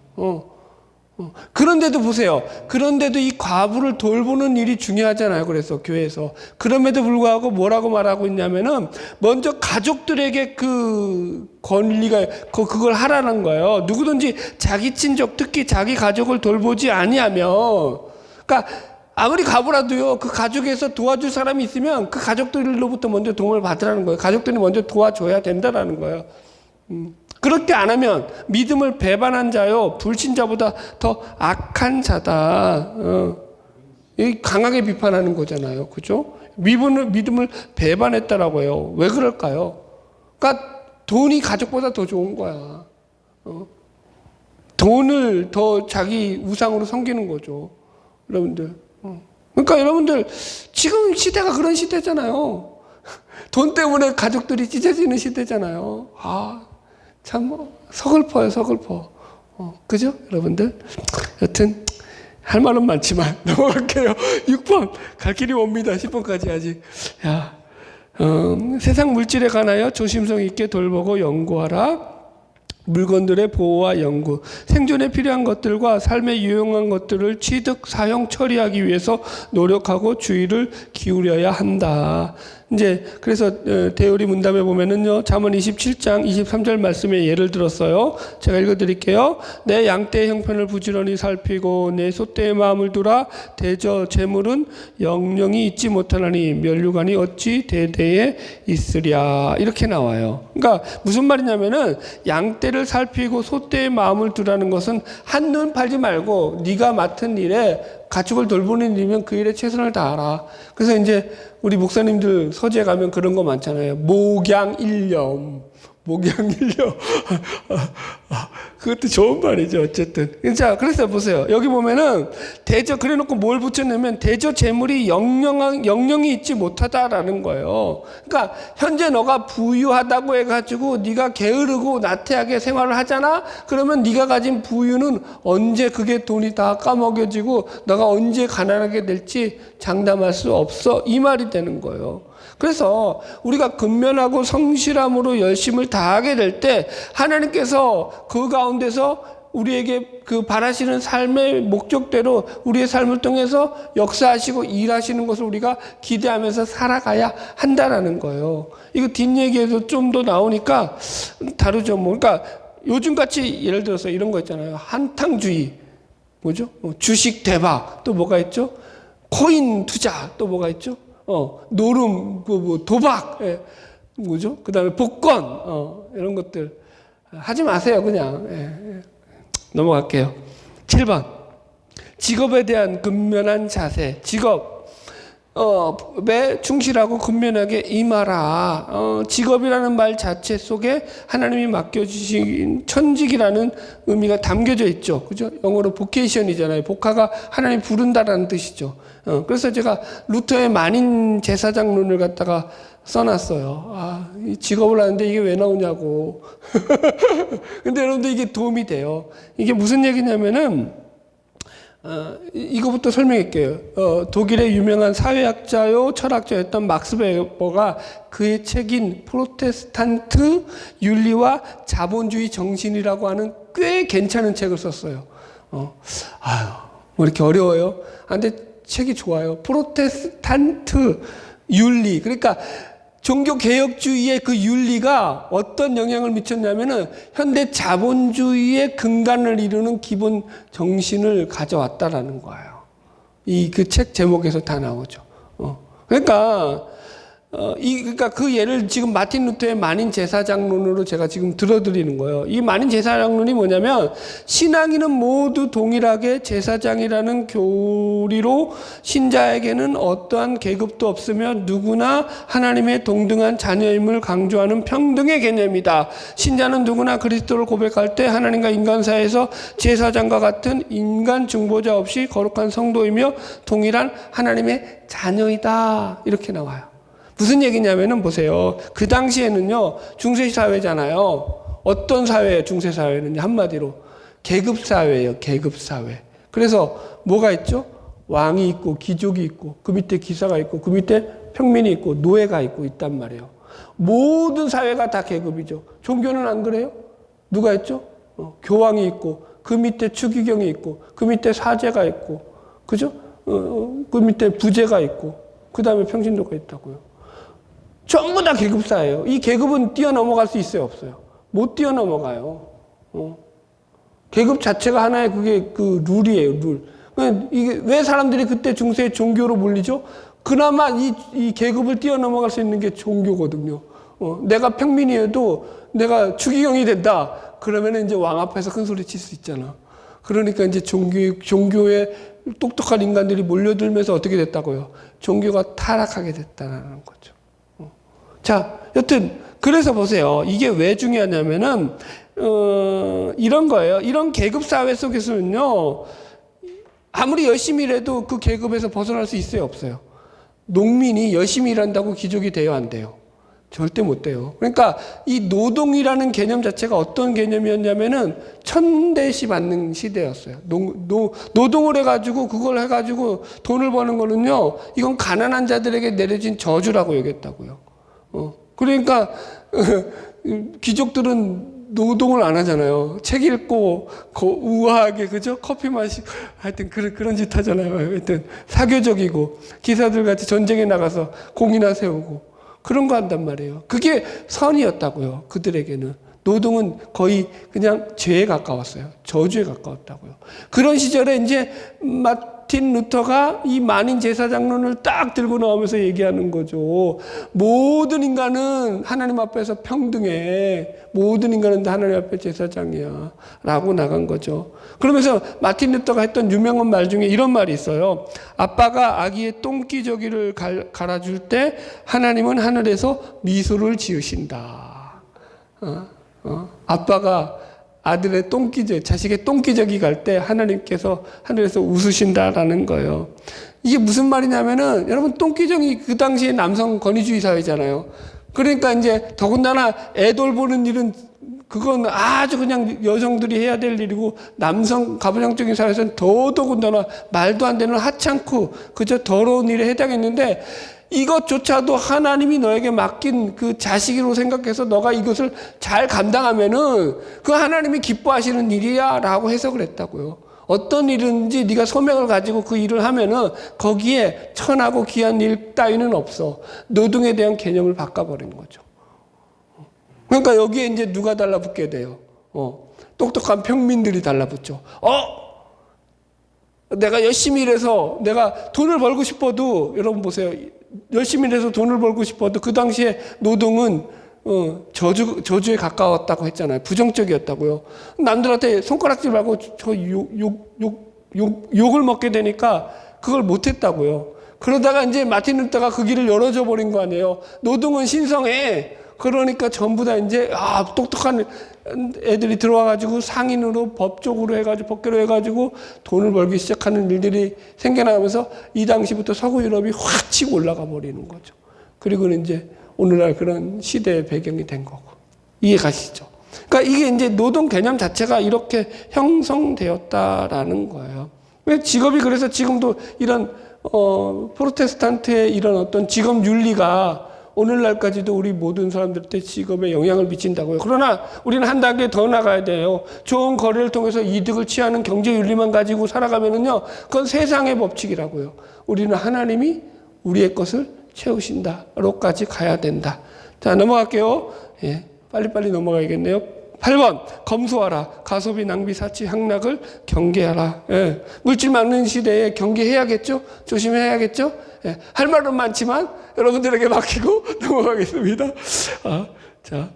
그런데도 보세요. 그런데도 이 과부를 돌보는 일이 중요하잖아요. 그래서 교회에서. 그럼에도 불구하고 뭐라고 말하고 있냐면은 먼저 가족들에게 그 권리가 그걸 하라는 거예요. 누구든지 자기 친족 특히 자기 가족을 돌보지 아니하면, 그러니까 아무리 가부라도요, 그 가족에서 도와줄 사람이 있으면 그 가족들로부터 먼저 도움을 받으라는 거예요. 가족들이 먼저 도와줘야 된다라는 거예요. 그렇게 안 하면 믿음을 배반한 자요, 불신자보다 더 악한 자다. 강하게 비판하는 거잖아요. 그죠? 믿음을 배반했다라고 해요. 왜 그럴까요? 그러니까 돈이 가족보다 더 좋은 거야. 돈을 더 자기 우상으로 섬기는 거죠. 여러분들. 그러니까 여러분들, 지금 시대가 그런 시대잖아요. 돈 때문에 가족들이 찢어지는 시대잖아요. 참 서글퍼요, 서글퍼. 그죠? 여러분들? 여튼 할 말은 많지만 넘어갈게요. 6번 갈 길이 멉니다. 10번까지 아직. 세상 물질에 관하여 조심성 있게 돌보고 연구하라. 물건들의 보호와 연구, 생존에 필요한 것들과 삶에 유용한 것들을 취득, 사용, 처리하기 위해서 노력하고 주의를 기울여야 한다. 이제 그래서 대우리 문답에 보면은요, 잠언 27장 23절 말씀에 예를 들었어요. 제가 읽어드릴게요. 내 양떼의 형편을 부지런히 살피고 내 소떼의 마음을 두라. 대저 재물은 영영이 잊지 못하나니 면류관이 어찌 대대에 있으랴. 이렇게 나와요. 그러니까 무슨 말이냐면은 양떼를 살피고 소떼의 마음을 두라는 것은 한눈 팔지 말고 네가 맡은 일에 가축을 돌보는 일이면 그 일에 최선을 다하라. 그래서 이제 우리 목사님들 서재 가면 그런 거 많잖아요. 목양일념. 그것도 좋은 말이죠. 어쨌든. 자, 그래서 보세요. 여기 보면은 대저, 그래 놓고 뭘 붙였냐면 대저 재물이 영영이 있지 못하다라는 거예요. 그러니까 현재 너가 부유하다고 해가지고 네가 게으르고 나태하게 생활을 하잖아? 그러면 네가 가진 부유는 언제 그게 돈이 다 까먹여지고 너가 언제 가난하게 될지 장담할 수 없어. 이 말이 되는 거예요. 그래서 우리가 근면하고 성실함으로 열심을 다하게 될 때 하나님께서 그 가운데서 우리에게 그 바라시는 삶의 목적대로 우리의 삶을 통해서 역사하시고 일하시는 것을 우리가 기대하면서 살아가야 한다라는 거예요. 이거 뒷얘기에서 좀 더 나오니까 다르죠. 뭐. 그러니까 요즘같이 예를 들어서 이런 거 있잖아요. 한탕주의. 뭐죠? 주식 대박. 또 뭐가 있죠? 코인 투자. 또 뭐가 있죠? 노름, 도박. 예. 뭐죠? 그 다음에 복권. 이런 것들. 하지 마세요, 그냥. 예. 넘어갈게요. 7번. 직업에 대한 근면한 자세. 직업에 충실하고 근면하게 임하라. 직업이라는 말 자체 속에 하나님이 맡겨주신 천직이라는 의미가 담겨져 있죠. 그죠? 영어로 보케이션이잖아요. 복화가 하나님 부른다라는 뜻이죠. 그래서 제가 루터의 만인 제사장론을 갖다가 써놨어요. 이 직업을 하는데 이게 왜 나오냐고. 근데 여러분들 이게 도움이 돼요. 이게 무슨 얘기냐면은, 이거부터 설명할게요. 독일의 유명한 사회학자요, 철학자였던 막스 베버가 그의 책인 프로테스탄트 윤리와 자본주의 정신이라고 하는 꽤 괜찮은 책을 썼어요. 뭐 이렇게 어려워요? 근데 책이 좋아요. 프로테스탄트 윤리. 그러니까 종교개혁주의의 그 윤리가 어떤 영향을 미쳤냐면은 현대 자본주의의 근간을 이루는 기본 정신을 가져왔다라는 거예요. 그 책 제목에서 다 나오죠. 그러니까 그 예를 지금 마틴 루터의 만인 제사장론으로 제가 지금 들어드리는 거예요. 이 만인 제사장론이 뭐냐면, 신앙인은 모두 동일하게 제사장이라는 교리로 신자에게는 어떠한 계급도 없으며 누구나 하나님의 동등한 자녀임을 강조하는 평등의 개념이다. 신자는 누구나 그리스도를 고백할 때 하나님과 인간 사이에서 제사장과 같은 인간 중보자 없이 거룩한 성도이며 동일한 하나님의 자녀이다. 이렇게 나와요. 무슨 얘기냐면은 보세요. 그 당시에는요, 중세사회잖아요. 어떤 사회예요, 중세사회는? 한마디로. 계급사회예요, 계급사회. 그래서 뭐가 있죠? 왕이 있고, 귀족이 있고, 그 밑에 기사가 있고, 그 밑에 평민이 있고, 노예가 있고, 있단 말이에요. 모든 사회가 다 계급이죠. 종교는 안 그래요? 누가 있죠? 교황이 있고, 그 밑에 추기경이 있고, 그 밑에 사제가 있고, 그죠? 그 밑에 부제가 있고, 그 다음에 평신도가 있다고요. 전부 다 계급사예요. 이 계급은 뛰어넘어갈 수 있어요, 없어요? 못 뛰어넘어가요. 계급 자체가 하나의 그게 그 룰이에요, 룰. 이게 왜 사람들이 그때 중세의 종교로 몰리죠? 그나마 이 계급을 뛰어넘어갈 수 있는 게 종교거든요. 내가 평민이어도 내가 추기경이 된다. 그러면 이제 왕 앞에서 큰 소리 칠 수 있잖아. 그러니까 이제 종교에 똑똑한 인간들이 몰려들면서 어떻게 됐다고요? 종교가 타락하게 됐다는 거죠. 자, 여튼 그래서 보세요. 이게 왜 중요하냐면은 이런 거예요. 이런 계급 사회 속에서는요, 아무리 열심히 일해도 그 계급에서 벗어날 수 있어요, 없어요? 농민이 열심히 일한다고 귀족이 돼요, 안 돼요? 절대 못 돼요. 그러니까 이 노동이라는 개념 자체가 어떤 개념이었냐면은 천대시 받는 시대였어요. 노동을 해가지고 그걸 해가지고 돈을 버는 거는요, 이건 가난한 자들에게 내려진 저주라고 여겼다고요. 그러니까 귀족들은 노동을 안 하잖아요. 책 읽고 우아하게, 그죠? 커피 마시고 하여튼 그런 짓 하잖아요. 하여튼 사교적이고 기사들 같이 전쟁에 나가서 공이나 세우고 그런 거 한단 말이에요. 그게 선이었다고요. 그들에게는. 노동은 거의 그냥 죄에 가까웠어요. 저주에 가까웠다고요. 그런 시절에 이제 마틴 루터가 이 만인 제사장론을 딱 들고 나오면서 얘기하는 거죠. 모든 인간은 하나님 앞에서 평등해. 모든 인간은 다 하나님 앞에 제사장이야. 라고 나간 거죠. 그러면서 마틴 루터가 했던 유명한 말 중에 이런 말이 있어요. 아빠가 아기의 똥기저귀를 갈아줄 때 하나님은 하늘에서 미소를 지으신다. 아빠가 아들의 자식의 똥기저귀 갈 때 하나님께서 하늘에서 웃으신다라는 거예요. 이게 무슨 말이냐면은, 여러분, 똥기저귀 그 당시에 남성 권위주의 사회잖아요. 그러니까 이제 더군다나 애 돌보는 일은 그건 아주 그냥 여성들이 해야 될 일이고, 남성 가부장적인 사회에서는 더더군다나 말도 안 되는 하찮고 그저 더러운 일에 해당했는데, 이것조차도 하나님이 너에게 맡긴 그 자식으로 생각해서 너가 이것을 잘 감당하면은 그 하나님이 기뻐하시는 일이야 라고 해석을 했다고요. 어떤 일인지 네가 소명을 가지고 그 일을 하면은 거기에 천하고 귀한 일 따위는 없어. 노동에 대한 개념을 바꿔버리는 거죠. 그러니까 여기에 이제 누가 달라붙게 돼요? 똑똑한 평민들이 달라붙죠. 내가 열심히 일해서 내가 돈을 벌고 싶어도, 여러분 보세요. 열심히 일해서 돈을 벌고 싶어도 그 당시에 노동은 저주에 가까웠다고 했잖아요. 부정적이었다고요. 남들한테 손가락질 말고 욕을 먹게 되니까 그걸 못했다고요. 그러다가 이제 마틴 루터가 그 길을 열어줘 버린 거 아니에요. 노동은 신성해. 그러니까 전부 다 이제 똑똑한 애들이 들어와가지고 상인으로 법적으로 해가지고 법계로 해가지고 돈을 벌기 시작하는 일들이 생겨나면서 이 당시부터 서구 유럽이 확 치고 올라가 버리는 거죠. 그리고 이제 오늘날 그런 시대의 배경이 된 거고. 이해 가시죠? 그러니까 이게 이제 노동 개념 자체가 이렇게 형성되었다라는 거예요. 왜 직업이 그래서 지금도 이런 프로테스탄트의 이런 어떤 직업 윤리가 오늘날까지도 우리 모든 사람들한테 직업에 영향을 미친다고요. 그러나 우리는 한 단계 더 나가야 돼요. 좋은 거래를 통해서 이득을 취하는 경제 윤리만 가지고 살아가면은요, 그건 세상의 법칙이라고요. 우리는 하나님이 우리의 것을 채우신다로까지 가야 된다. 자, 넘어갈게요. 예, 빨리빨리 넘어가야겠네요. 8번, 검소하라. 가소비, 낭비, 사치, 향락을 경계하라. 예, 물질 막는 시대에 경계해야겠죠? 조심해야겠죠? 예, 할 말은 많지만 여러분들에게 맡기고 넘어가겠습니다. 자,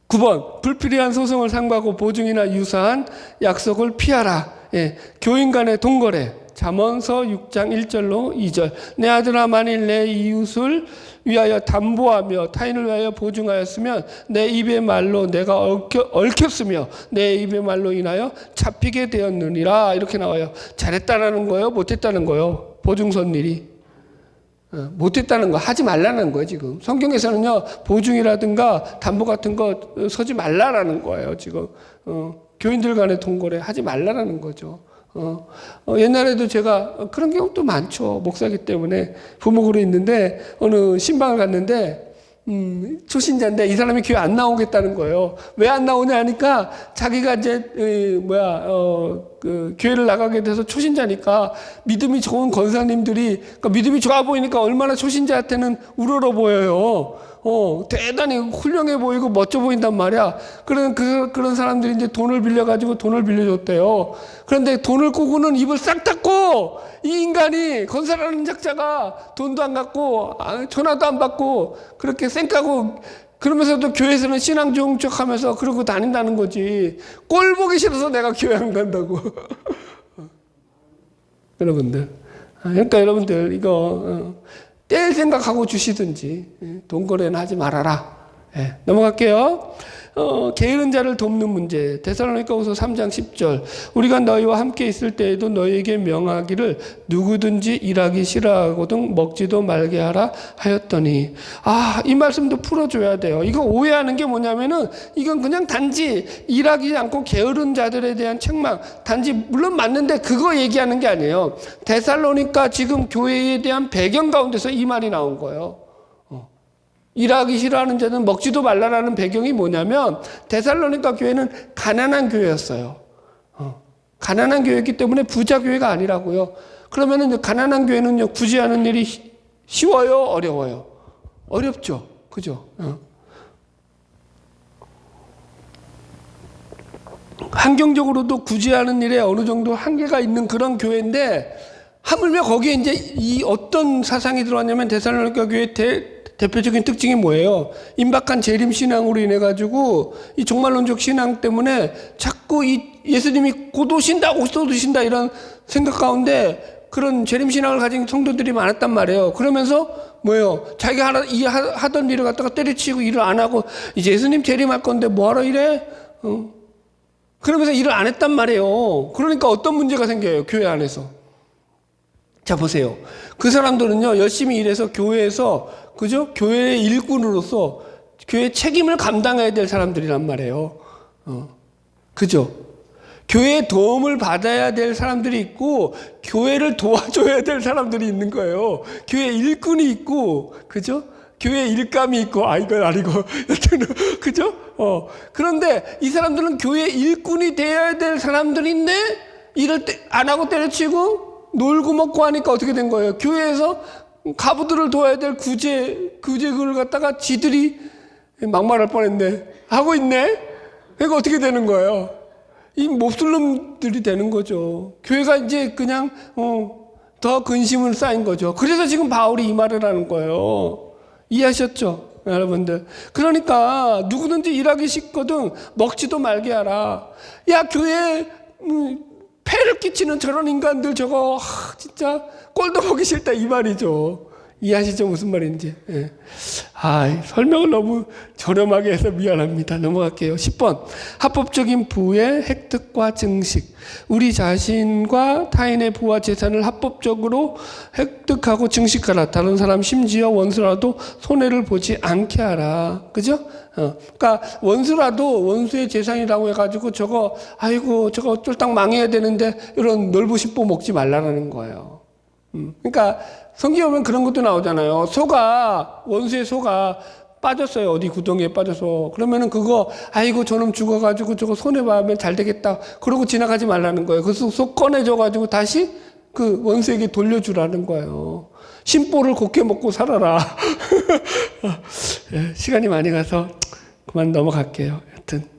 9번, 불필요한 소송을 상고하고 보증이나 유사한 약속을 피하라. 예, 교인 간의 돈거래. 잠언서 6장 1절로 2절. 내 아들아, 만일 내 이웃을 위하여 담보하며 타인을 위하여 보증하였으면 내 입의 말로 내가 얽혔으며 내 입의 말로 인하여 잡히게 되었느니라. 이렇게 나와요. 잘했다는 거예요? 못했다는 거예요? 보증선일이. 못했다는 거, 하지 말라는 거예요, 지금. 성경에서는요, 보증이라든가 담보 같은 거 서지 말라라는 거예요, 지금. 교인들 간의 돈거래 하지 말라라는 거죠. 옛날에도 제가 그런 경우도 많죠. 목사기 때문에 부목으로 있는데 어느 신방을 갔는데 초신자인데 이 사람이 교회 안 나오겠다는 거예요. 왜 안 나오냐 하니까 자기가 이제 그 교회를 나가게 돼서 초신자니까 믿음이 좋은 권사님들이, 그러니까 믿음이 좋아 보이니까 얼마나 초신자한테는 우러러 보여요. 대단히 훌륭해 보이고 멋져 보인단 말이야. 그런 사람들이 이제 돈을 빌려가지고 돈을 빌려줬대요. 그런데 돈을 꾸고는 입을 싹 닫고, 이 인간이, 건설하는 작자가 돈도 안 갖고, 전화도 안 받고, 그렇게 쌩까고, 그러면서도 교회에서는 신앙 좋은 척 하면서 그러고 다닌다는 거지. 꼴 보기 싫어서 내가 교회 안 간다고. 여러분들. 그러니까 여러분들, 이거, 뗄 생각하고 주시든지 돈거래는 하지 말아라. 예, 넘어갈게요. 게으른 자를 돕는 문제. 데살로니가후서 3장 10절. 우리가 너희와 함께 있을 때에도 너희에게 명하기를 누구든지 일하기 싫어하거든 먹지도 말게 하라 하였더니. 이 말씀도 풀어줘야 돼요. 이거 오해하는 게 뭐냐면은 이건 그냥 단지 일하지 않고 게으른 자들에 대한 책망, 단지 물론 맞는데 그거 얘기하는 게 아니에요. 데살로니가 지금 교회에 대한 배경 가운데서 이 말이 나온 거예요. 일하기 싫어하는 자는 먹지도 말라라는 배경이 뭐냐면 데살로니가 교회는 가난한 교회였어요. 가난한 교회였기 때문에 부자 교회가 아니라고요. 그러면은 가난한 교회는요, 구제하는 일이 쉬워요, 어려워요? 어렵죠, 그죠? 환경적으로도 구제하는 일에 어느 정도 한계가 있는 그런 교회인데, 하물며 거기에 이제 이 어떤 사상이 들어왔냐면 데살로니가 교회 대표적인 특징이 뭐예요? 임박한 재림 신앙으로 인해 가지고 이 종말론적 신앙 때문에 자꾸 이 예수님이 곧 오신다, 이런 생각 가운데 그런 재림 신앙을 가진 성도들이 많았단 말이에요. 그러면서 뭐예요? 자기가 하던 일을 갖다가 때려치고 일을 안 하고 이제 예수님 재림할 건데 뭐하러 이래? 그러면서 일을 안 했단 말이에요. 그러니까 어떤 문제가 생겨요? 교회 안에서. 자, 보세요. 그 사람들은요, 열심히 일해서 교회에서, 그죠? 교회의 일꾼으로서 교회 책임을 감당해야 될 사람들이란 말이에요. 그죠? 교회의 도움을 받아야 될 사람들이 있고 교회를 도와줘야 될 사람들이 있는 거예요. 교회 일꾼이 있고, 그죠? 교회 일감이 있고, 이건 아니고, 여튼, 그죠? 그런데 이 사람들은 교회 일꾼이 되어야 될 사람들인데, 일을 안 하고 때려치고, 놀고 먹고 하니까 어떻게 된 거예요? 교회에서 가부들을 도와야 될 구제그를 갖다가 지들이 막말할 뻔했네. 하고 있네? 그러니까 어떻게 되는 거예요? 이 몹쓸 놈들이 되는 거죠. 교회가 이제 그냥, 더 근심을 쌓인 거죠. 그래서 지금 바울이 이 말을 하는 거예요. 이해하셨죠? 여러분들. 그러니까 누구든지 일하기 쉽거든 먹지도 말게 하라. 야, 교회에 폐를 끼치는 저런 인간들 저거 진짜 꼴도 보기 싫다 이 말이죠. 이해하시죠? 무슨 말인지. 예. 설명을 너무 저렴하게 해서 미안합니다. 넘어갈게요. 10번. 합법적인 부의 획득과 증식. 우리 자신과 타인의 부와 재산을 합법적으로 획득하고 증식하라. 다른 사람 심지어 원수라도 손해를 보지 않게 하라. 그죠? 그러니까 원수라도 원수의 재산이라고 해가지고 저거 쫄딱 망해야 되는데 이런 넓으십보 먹지 말라라는 거예요. 그러니까 성경에 보면 그런 것도 나오잖아요. 원수의 소가 빠졌어요. 어디 구덩이에 빠져서. 그러면은 그거, 저놈 죽어가지고 저거 손해봐면 잘 되겠다. 그러고 지나가지 말라는 거예요. 그래서 소 꺼내줘가지고 다시 그 원수에게 돌려주라는 거예요. 심보를 곱게 먹고 살아라. 시간이 많이 가서 그만 넘어갈게요. 여튼.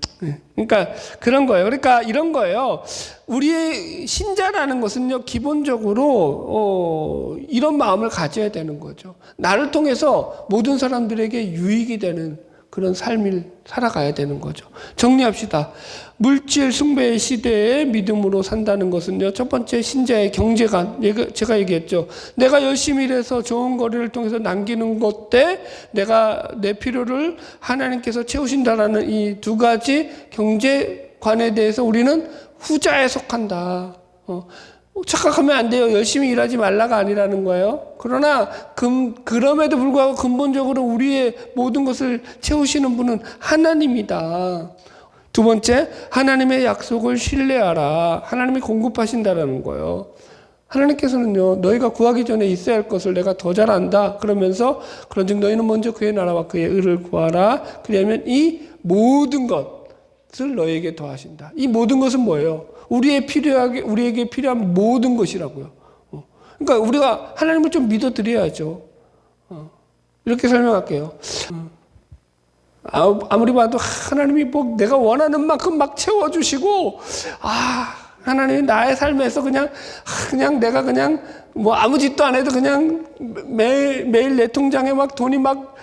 그러니까 그런 거예요. 그러니까 이런 거예요. 우리의 신자라는 것은요, 기본적으로 이런 마음을 가져야 되는 거죠. 나를 통해서 모든 사람들에게 유익이 되는 그런 삶을 살아가야 되는 거죠. 정리합시다. 물질 숭배의 시대에 믿음으로 산다는 것은요, 첫 번째 신자의 경제관, 제가 얘기했죠. 내가 열심히 일해서 좋은 거리를 통해서 남기는 것 때 내가 내 필요를 하나님께서 채우신다라는 이 두 가지 경제관에 대해서 우리는 후자에 속한다. 착각하면 안 돼요. 열심히 일하지 말라가 아니라는 거예요. 그러나 그럼에도 불구하고 근본적으로 우리의 모든 것을 채우시는 분은 하나님이다. 두 번째, 하나님의 약속을 신뢰하라. 하나님이 공급하신다라는 거예요. 하나님께서는요, 너희가 구하기 전에 있어야 할 것을 내가 더 잘한다. 그러면서 그런즉 너희는 먼저 그의 나라와 그의 의를 구하라. 그러면 이 모든 것을 너희에게 더하신다. 이 모든 것은 뭐예요? 우리에게 필요한 모든 것이라고요. 그러니까 우리가 하나님을 좀 믿어드려야죠. 이렇게 설명할게요. 아무리 봐도 하나님이 뭐 내가 원하는 만큼 막 채워주시고, 하나님이 나의 삶에서 그냥 내가 그냥 뭐 아무 짓도 안 해도 그냥 매일 내 통장에 막 돈이 막,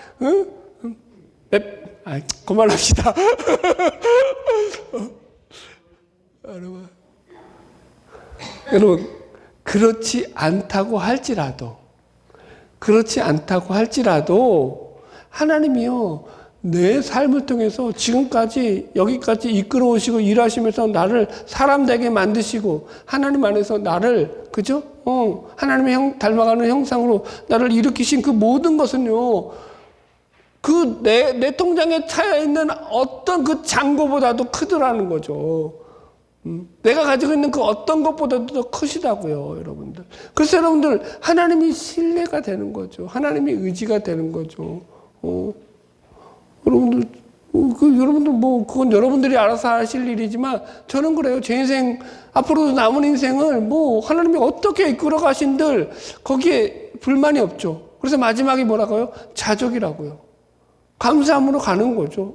그만합시다. 여러분, 그렇지 않다고 할지라도 하나님이요, 내 삶을 통해서 지금까지 여기까지 이끌어 오시고 일하시면서 나를 사람 되게 만드시고 하나님 안에서 나를, 그죠? 하나님의 닮아가는 형상으로 나를 일으키신 그 모든 것은요, 그 내 통장에 차여 있는 어떤 그 잔고보다도 크더라는 거죠. 내가 가지고 있는 그 어떤 것보다도 더 크시다고요, 여러분들. 그래서 여러분들, 하나님이 신뢰가 되는 거죠. 하나님이 의지가 되는 거죠. 여러분들, 여러분들 그건 여러분들이 알아서 하실 일이지만 저는 그래요. 제 인생, 앞으로도 남은 인생을 하나님이 어떻게 이끌어 가신들 거기에 불만이 없죠. 그래서 마지막에 뭐라고요? 자족이라고요. 감사함으로 가는 거죠.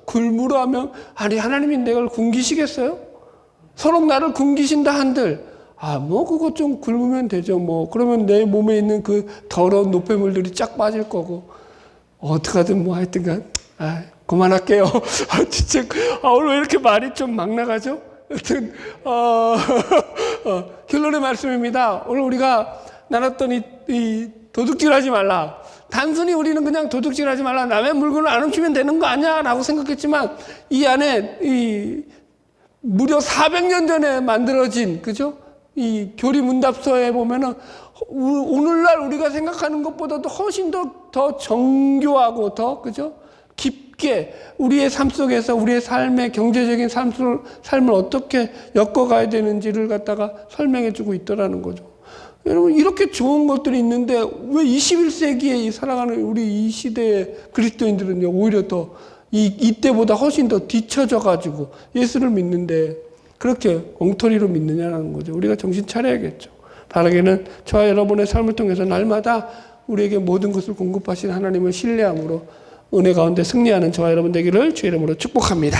굶으러 하면, 하나님이 내가 굶기시겠어요? 서로 나를 굶기신다 한들, 그거 좀 굶으면 되죠. 그러면 내 몸에 있는 그 더러운 노폐물들이 쫙 빠질 거고, 어떡하든 하여튼간, 그만할게요. 진짜, 오늘 왜 이렇게 말이 좀 막 나가죠? 여튼, 결론의 말씀입니다. 오늘 우리가 나눴던 이 도둑질 하지 말라. 단순히 우리는 그냥 도둑질 하지 말라. 남의 물건을 안 훔치면 되는 거 아니야? 라고 생각했지만, 이 안에, 무려 400년 전에 만들어진, 그죠? 이 교리문답서에 보면은, 오늘날 우리가 생각하는 것보다도 훨씬 더 정교하고 그죠? 깊게 우리의 삶 속에서 우리의 삶의 경제적인 삶을 어떻게 엮어가야 되는지를 갖다가 설명해주고 있더라는 거죠. 여러분, 이렇게 좋은 것들이 있는데 왜 21세기에 살아가는 우리 이 시대의 그리스도인들은요, 오히려 더 이때보다 훨씬 더 뒤처져가지고 예수를 믿는데 그렇게 엉터리로 믿느냐는 거죠. 우리가 정신 차려야겠죠. 바라기는 저와 여러분의 삶을 통해서 날마다 우리에게 모든 것을 공급하신 하나님을 신뢰함으로 은혜 가운데 승리하는 저와 여러분 되기를 주의 이름으로 축복합니다.